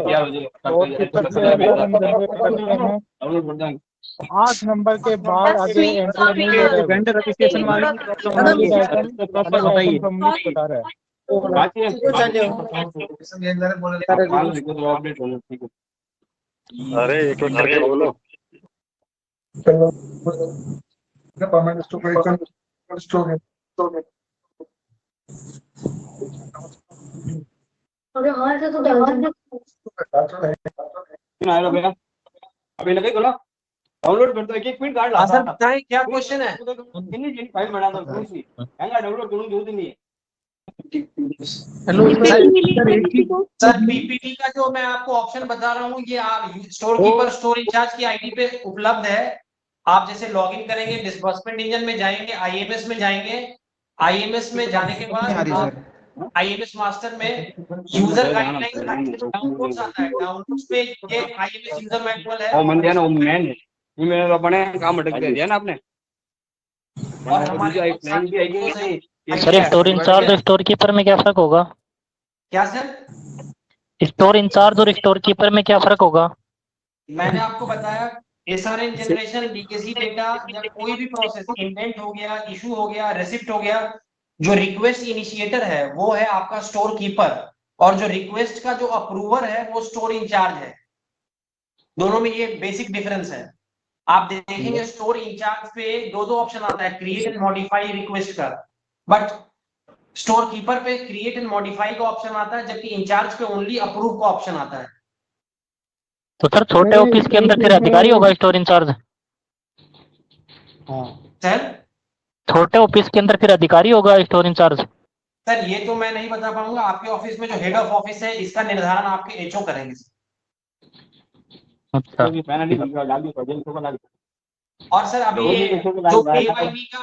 S5: और सबसे अंदर हम जनरेट करते हैं 8 नंबर के बाद आगे एंटर नहीं हो रहा है।
S6: वेंडर रजिस्ट्रेशन वाली प्रॉब्लम आ रही है सर, इसको प्रॉपर बताइए।
S5: सबमिट बता रहा है।
S7: अरे एक एक करके बोलो।
S10: अभी लगे बोला डाउनलोड कर दो, एक एक मिनट कार्ड ला
S1: सर बताएं क्या क्वेश्चन है?
S10: कितनी फाइल बना दो कौन सी हैंगा डाउनलोड करूं जरूरत नहीं है।
S1: हेलो सर, पीपीटी का जो मैं आपको ऑप्शन बता रहा हूँ, ये आप स्टोर कीपर स्टोर इंचार्ज की आईडी पे उपलब्ध है। आप जैसे लॉगिन करेंगे, डिस्बर्समेंट इंजन में जाएंगे, आईएमएस में जाएंगे। आईएमएस में जाने के बाद आईएमएस मास्टर में यूजर गाइडलाइन डाउनलोड्स आता है। डाउनलोड्स पे ये आईएमएस यूजर मैनुअल है
S10: ओ मन दिया ना वो मैन ये मेरे अपने काम अटक दिया ना आपने।
S1: और हमारे
S10: एक लाइन भी आएगी नहीं।
S11: सर स्टोर इंचार्ज और स्टोर कीपर में क्या फर्क होगा?
S1: क्या सर?
S11: स्टोर इंचार्ज और स्टोर कीपर में क्या फर्क होगा?
S1: मैंने आपको बताया, एसआरएन जनरेशन, लीगेसी डेटा या कोई भी प्रोसेस इंडेंट हो गया, इशू हो गया, रेसिप्ट हो गया, जो रिक्वेस्ट इनिशिएटर है वो है आपका स्टोर कीपर, और जो रिक्वेस्ट का जो अप्रूवर है वो स्टोर इंचार्ज है। दोनों में ये बेसिक डिफरेंस है। आप देखेंगे स्टोर इंचार्ज पे दो ऑप्शन आता है, क्रिएट एंड मॉडिफाई रिक्वेस्ट का, बट स्टोर कीपर पे क्रिएट एंड मॉडिफाई का ऑप्शन आता है, जबकि इंचार्ज पे ओनली अप्रूव का ऑप्शन आता है।
S11: तो सर छोटे ऑफिस के अंदर फिर अधिकारी होगा स्टोर इंचार्ज?
S1: सर
S11: छोटे ऑफिस के अंदर फिर अधिकारी होगा स्टोर इंचार्ज?
S1: सर ये तो मैं नहीं बता पाऊंगा। आपके ऑफिस में जो हेड ऑफ ऑफिस है, इसका निर्धारण आपके एचओ करेंगे।
S11: अच्छा।
S1: और सर अभी ये जो पेवाईवी का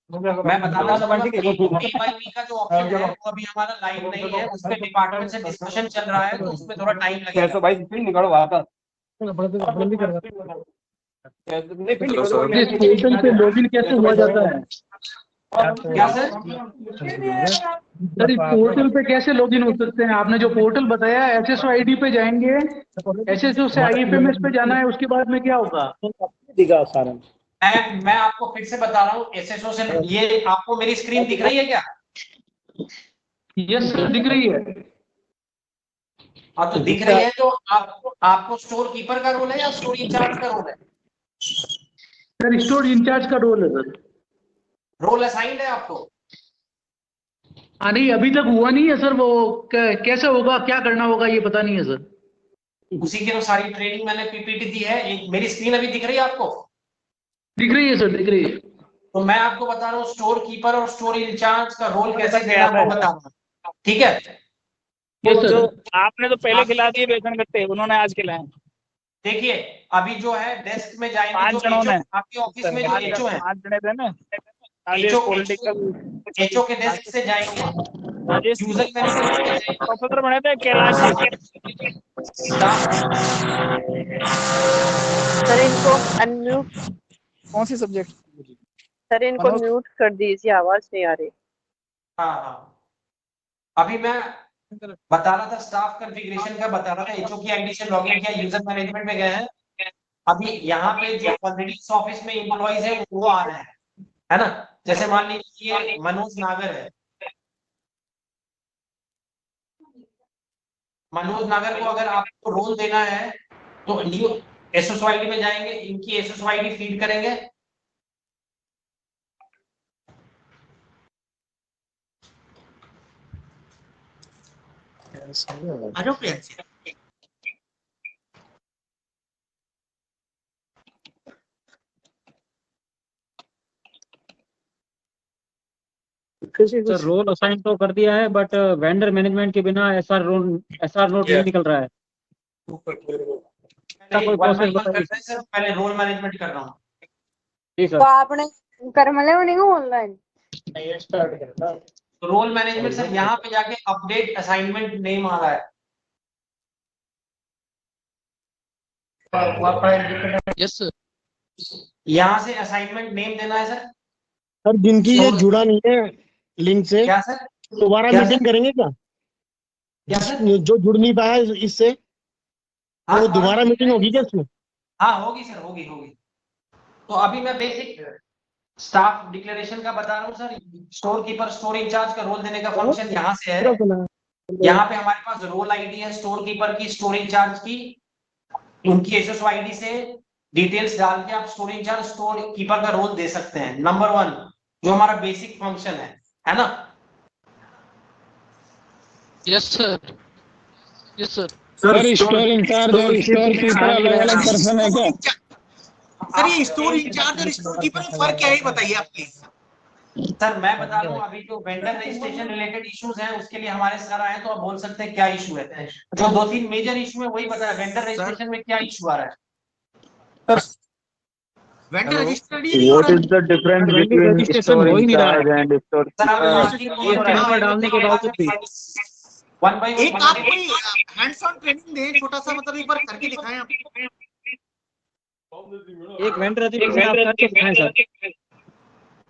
S1: मैं बताना चाहूंगा, पेवाईवी का जो ऑप्शन है वो अभी हमारा लाइव नहीं है, उस पर डिपार्टमेंट से डिस्कशन चल रहा है, तो उसमें थोड़ा टाइम लगेगा।
S10: 622 स्पीड निकालो वहां का। पोर्टल पे लॉगिन कैसे हुआ जाता है?
S1: क्या सर?
S10: सर इस पोर्टल पे कैसे लॉगिन हो सकते हैं? आपने जो पोर्टल बताया SSO ID पे जाएंगे, SSO से IFMS पे जाना है, उसके बाद में क्या होगा?
S1: मैं आपको फिर से बता रहा हूँ, एसएसओ से ये आपको मेरी स्क्रीन दिख रही है क्या?
S10: यस सर, दिख रही है।
S1: हाँ तो दिख रही है, तो आपको स्टोर कीपर का रोल है या स्टोर इंचार्ज का रोल है?
S10: सर स्टोर इंचार्ज का रोल है सर।
S1: रोल असाइंड है आपको?
S10: हाँ नहीं, अभी तक हुआ नहीं है सर। वो कैसे होगा, क्या करना होगा, ये पता नहीं है सर।
S1: उसी की तो सारी ट्रेनिंग मैंने पीपीटी दी है। मेरी स्क्रीन अभी दिख रही है आपको?
S10: दिख रही है सर, दिख रही है।
S1: तो मैं आपको बता रहा हूँ स्टोर कीपर और स्टोर इंचार्ज का रोल कैसे देना है, आपको बता रहा हूँ, ठीक है?
S10: Yes sir. आपने तो पहले खिला दिए बेसन गट्टे, उन्होंने आज खिलाए।
S1: देखिए अभी जो है डेस्क में जाएंगे,
S10: पांच
S1: जो
S10: जनों ने।
S1: HO आपके ऑफिस में जो एचओ है,
S10: 5 जने थे ना।
S1: एचओ के डेस्क से जाएंगे, यूजर मैनेजमेंट में जाएंगे,
S10: प्रोफेसर बने थे कैलाश जी।
S12: सर इनको अनम्यूट,
S10: कौन सी सब्जेक्ट?
S12: सर इनको म्यूट कर दीजिए, आवाज नहीं आ रही।
S1: हाँ अभी मैं बता रहा था स्टाफ कॉन्फ़िगरेशन का, बता रहा था एचओ की आईडी से लॉगिन किया, यूजर मैनेजमेंट में गए हैं। अभी यहाँ पे जो ऑलरेडी इस ऑफिस में एम्प्लॉइज है वो आ रहे हैं, है ना? जैसे मान लीजिए ये मनोज नागर है, मनोज नागर को अगर आपको रोल देना है तो न्यू एसएसओ आईडी में जाएंगे, इनकी एसएसओ आईडी फीड करेंगे,
S6: सर रोल असाइन तो कर दिया है, बट वेंडर मैनेजमेंट के बिना एसआर नोट नहीं निकल रहा है। कोई प्रोसेस बताइए
S1: सर। पहले रोल मैनेजमेंट कर रहा हूँ।
S6: जी
S12: तो
S6: सर।
S12: आपने करमले नहीं ऑनलाइन?
S1: रोल मैनेजमेंट सर यहाँ पे जाके अपडेट असाइनमेंट नेम आ रहा है।
S10: Yes sir.
S1: यहाँ से असाइनमेंट नेम देना है सर।
S8: सर जिनकी ये जुड़ा नहीं है लिंक से,
S1: क्या सर?
S8: दोबारा
S1: क्या
S8: मीटिंग करेंगे क्या?
S1: क्या सर?
S8: जो जुड़ नहीं पाया इससे,
S1: हाँ,
S8: वो दोबारा मीटिंग होगी क्या इसमें?
S1: हाँ होगी सर, होगी। तो अभी मैं बेसिक स्टाफ डिक्लेरेशन का बता रहा हूँ sir. Store keeper store incharge का रोल देने का फंक्शन यहाँ से है। यहाँ पे हमारे पास रोल आईडी है स्टोर कीपर की, स्टोर इंचार्ज की, उनकी एसएसओ आईडी से डिटेल्स डाल के आप स्टोर इंचार्ज स्टोर कीपर का रोल दे सकते हैं। नंबर 1 जो हमारा बेसिक फंक्शन है ना?
S10: Yes sir. Yes sir.
S3: Sir store incharge और स्टोर कीपर अलग अलग पर्सन है क्या?
S13: सर ये स्टोर इंचार्ज और स्टोर कीपर में फर्क क्या है बताइए आप प्लीज।
S1: सर मैं बता रहा हूँ, अभी जो वेंडर रजिस्ट्रेशन रिलेटेड इश्यूज हैं उसके लिए हमारे सर आए, तो आप बोल सकते हैं क्या इशू है। जो 2-3 मेजर इशू है वही बताया, वेंडर रजिस्ट्रेशन में क्या इशू आ रहा है।
S13: Vendor registered
S7: What is the difference between store incharge and store
S6: number डालने के बावजूद भी
S13: एक आप कोई हैंड्स ऑन ट्रेनिंग दें, छोटा सा मतलब एक बार करके दिखाएं आप।
S6: एक वेंडर रजिस्ट्रेशन आप करके दिखाएं सर।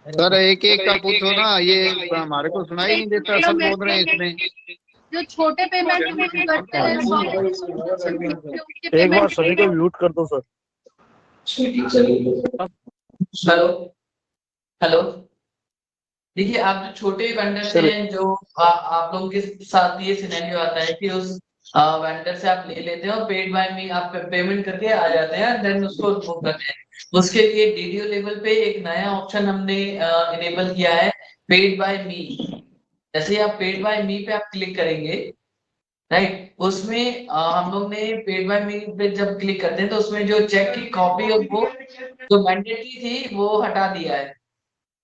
S3: सर एक एक का पूछो ना, ये हमारे को सुनाई नहीं देता, सब बोल रहे हैं इसमें।
S9: जो छोटे पेमेंट करते हैं
S7: एक बार सभी को म्यूट कर दो सर।
S14: हेलो देखिए, आप जो छोटे वेंडर्स हैं, जो आप लोगों के साथ ये सिनेरियो आता है कि उस वेंडर से आप ले लेते हैं और पेड बाय मी आप पेमेंट करके आ जाते हैं, देन उसको बुक करते हैं। उसके लिए डीडीओ लेवल पे एक नया ऑप्शन हमने इनेबल किया है, पेड बाय मी। जैसे आप पेड बाय मी पे आप क्लिक करेंगे, राइट, उसमें हम लोग ने पेड बाय मी पे जब क्लिक करते हैं तो उसमें जो चेक की कॉपी और वो जो मैंडेटरी थी वो हटा दिया है।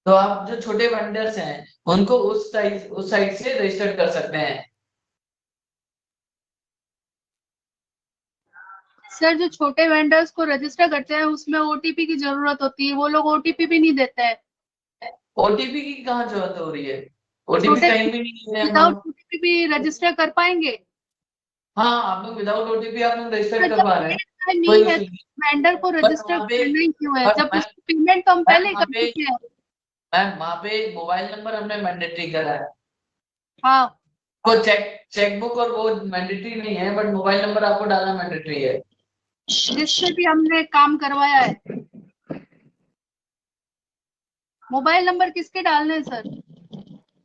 S14: तो आप जो छोटे वेंडर्स हैं उनको उस साइट से रजिस्टर कर सकते हैं।
S9: सर जो छोटे वेंडर्स को रजिस्टर करते हैं उसमें ओटीपी की जरूरत होती है, वो लोग ओटीपी भी नहीं देते हैं।
S14: ओटीपी की कहाँ जरूरत हो रही है? ओटीपी कहीं भी नहीं है।
S9: विदाउट ओटीपी भी रजिस्टर कर पाएंगे?
S14: हाँ, आप लोग विदाउट ओटीपी आप लोग रजिस्टर कर पा रहे हैं।
S9: नहीं है, वेंडर को रजिस्टर
S14: वहाँ पे-
S9: करना ही क्यों है,
S14: but
S9: जब
S14: मैं-
S9: उसकी पेमेंट तो हम पहले ही
S14: वहाँ
S9: कर
S14: पे-
S9: चुके हैं।
S14: मैम वहाँ पे मोबाइल नंबर हमने मैंडेटरी करा है।
S9: हाँ,
S14: वो चेकबुक और वो मैंडेटरी नहीं है, बट मोबाइल नंबर आपको डालना मैंडेटरी है।
S9: जिससे भी हमने काम करवाया है। मोबाइल नंबर किसके डालने हैं सर?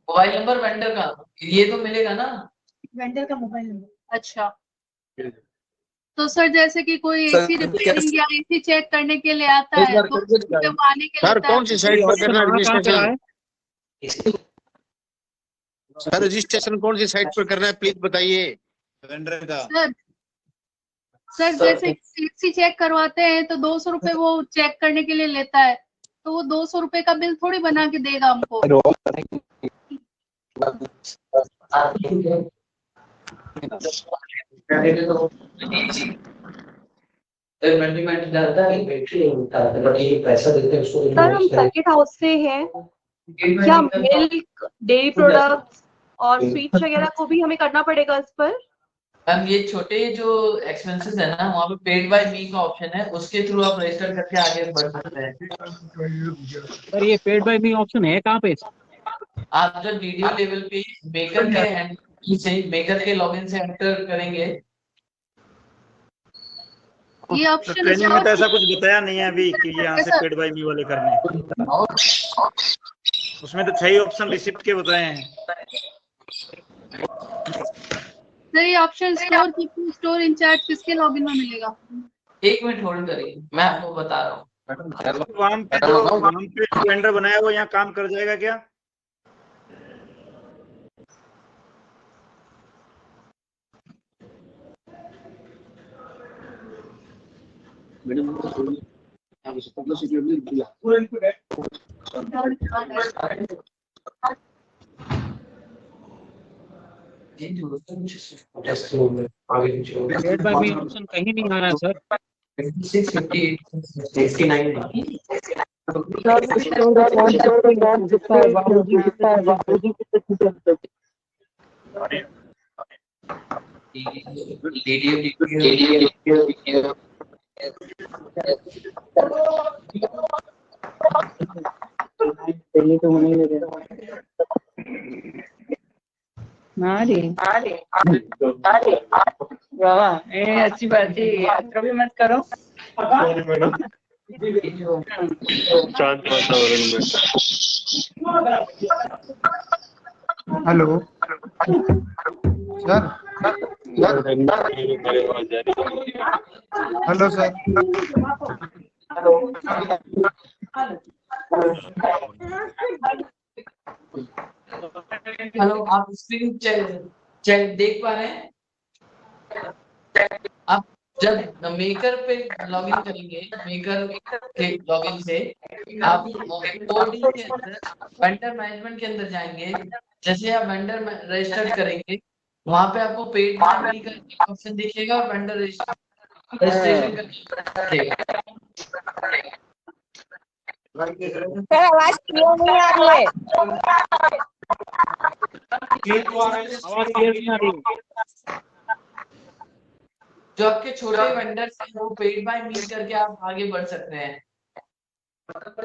S14: मोबाइल नंबर वेंडर का, ये तो मिलेगा ना।
S9: वेंडर का मोबाइल नंबर। अच्छा, तो सर जैसे कि कोई
S3: सर,
S9: एसी रिपेयरिंग या एसी चेक करने के लिए आता
S3: एक
S9: है
S3: बार
S9: तो
S3: करके
S9: उसमें
S3: दिखाओ।
S9: वो आने के
S3: सर
S9: लिए
S3: कौन सी साइट पर करना है रजिस्ट्रेशन?
S1: इसके
S3: सर रजिस्ट्रेशन कौन सी साइट पर करना है प्लीज बताइए वेंडर का।
S9: सर जैसे एसी चेक करवाते हैं तो 200 रुपए वो चेक करने के लिए लेता है, तो वो 200 रुपए का बिल थोड़ी बना के देगा हमको।
S1: पैसा देते हैं उसको।
S12: सर हम सर्किट हाउस से हैं, क्या मिल्क, डेयरी प्रोडक्ट्स और स्वीट्स वगैरह को भी हमें करना पड़ेगा इस पर?
S14: मैम ये छोटे जो एक्सपेंसेस है ना, वहाँ पे पेड बाय मी का ऑप्शन है, उसके थ्रू आप रजिस्टर करके आगे बढ़ सकते हैं।
S6: सर ये पेड बाय मी ऑप्शन है कहाँ पे?
S14: आप जब वीडियो लेवल पे मेकर के लॉगिन से एंटर करेंगे,
S9: ये ऑप्शन
S7: ट्रेनिंग में तो ऐसा कुछ बताया नहीं है अभी कि यहाँ से पेड बाय मी वाले करने हैं। उसमें तो 6 ऑप्शन रिसिप्ट के बताए हैं।
S9: सर ये ऑप्शन स्टोर इंचार्ज किसके लॉगिन में मिलेगा?
S14: 1 मिनट होल्ड करिए, मैं आपको बता रहा हूँ।
S7: वहाँ पे वेंडर बनाया वो यहाँ काम कर जाएगा क्या?
S6: पेड बाय मी ऑप्शन कहीं नहीं आ रहा है सर।
S14: 69
S5: पहले तो होने ही नहीं रहा।
S12: वाह, अच्छी बात है, यात्रा भी मत करो।
S7: शांत वातावरण में।
S3: Hello sir. Hello sir.
S14: Hello, आप स्क्रीन चेक देख पा रहे हैं? आप जब मेकर पे लॉगिन करेंगे, मेकर के लॉगिन से आप कोडिंग के अंदर वेंडर मैनेजमेंट के अंदर जाएंगे। जैसे आप वेंडर रजिस्टर करेंगे, वहां पे आपको पेड बाय मी का ऑप्शन दिखेगा और वेंडर रजिस्ट्रेशन का दिखेगा।
S12: सर आवाज क्लियर नहीं आ रही है।
S6: आवाज क्लियर नहीं आ रही।
S14: जो आपके छोटे वेंडर्स हैं वो पेड बाय मी करके आप आगे बढ़ सकते हैं,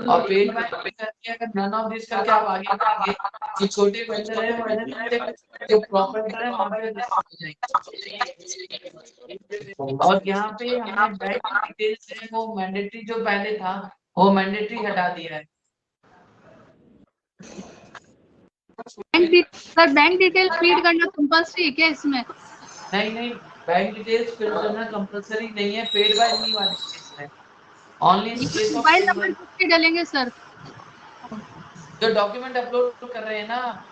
S14: और पेड बाय मी करके अगर नन ऑफ दिस करके आप आगे बढ़ेंगे, जो छोटे वेंडर हैं वो जो प्रॉपर है वहां पे जाएंगे। और यहाँ पे हमने बैंक डिटेल्स है वो मैंडेटरी जो पहले था वो मैंडेटरी हटा दिया है।
S9: बैंक डिटेल फीड करना कंपल्सरी है क्या इसमें?
S14: नहीं, बैंक डिटेल्स फिल करना कंपलसरी नहीं है पेड बाय मी वाले केस में। Only in case of
S9: mobile number किसके डालेंगे सर?
S14: जो डॉक्यूमेंट अपलोड कर रहे हैं ना,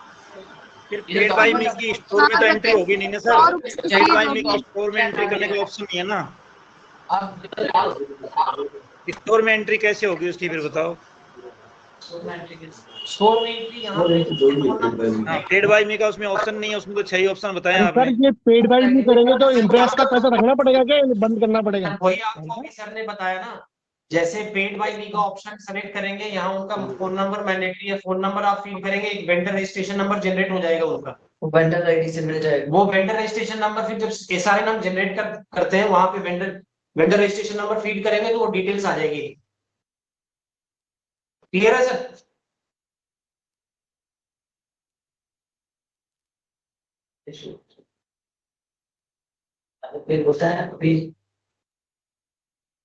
S7: फिर पेड बाय मी की स्टोर में तो एंट्री होगी नहीं ना सर। पेड बाय मी की स्टोर में एंट्री करने का ऑप्शन नहीं है ना। स्टोर में एंट्री कैसे होगी उसकी फिर बताओ।
S1: स्टोर में एंट्री यहाँ
S7: पेड बाय मी का उसमें ऑप्शन नहीं है, उसमें तो 6 ऑप्शन बताए
S8: सर
S7: आपने।
S8: ये पेड बाय मी करेंगे तो इंटरेस्ट का पैसा रखना पड़ेगा क्या बंद करना पड़ेगा?
S1: वही आपको अभी सर ने बताया ना, जैसे पेड बाय मी का ऑप्शन सेलेक्ट करेंगे, यहाँ उनका फोन नंबर मैंडेटरी है, फोन नंबर आप फीड करेंगे, एक वेंडर रजिस्ट्रेशन नंबर जनरेट हो जाएगा उनका,
S14: वेंडर आईडी से मिल जाएगा।
S1: वो वेंडर रजिस्ट्रेशन नंबर फिर जब एसआरएन हम जनरेट करते हैं वहां पे vendor vendor registration number feed करेंगे तो वो डिटेल्स आ जाएगी। क्लियर है सर?
S14: फिर होता है अभी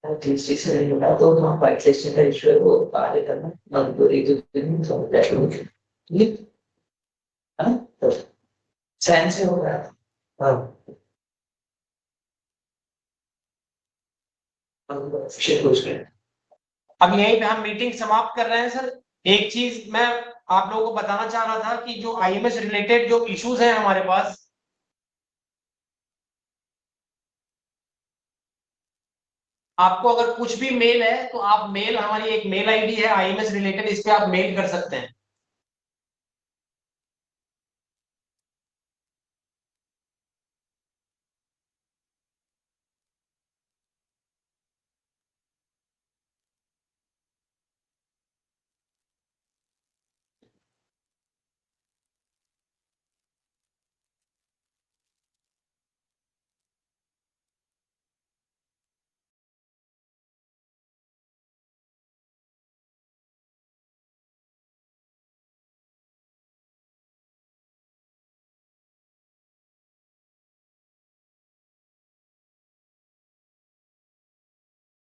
S14: रजिस्ट्रेशन होगा तो हम व्हाइट लिस्टिंग का इशू है वो आगे करना मजबूरी जो दिन समझ जाएगा ठीक है तो चैन से होगा। हाँ
S1: अब यहीं पे हम मीटिंग समाप्त कर रहे हैं सर। एक चीज मैं आप लोगों को बताना चाह रहा था कि जो आईएमएस रिलेटेड जो इश्यूज हैं हमारे पास, आपको अगर कुछ भी मेल है तो आप मेल, हमारी एक मेल आईडी है आईएमएस रिलेटेड, इस पे आप मेल कर सकते हैं।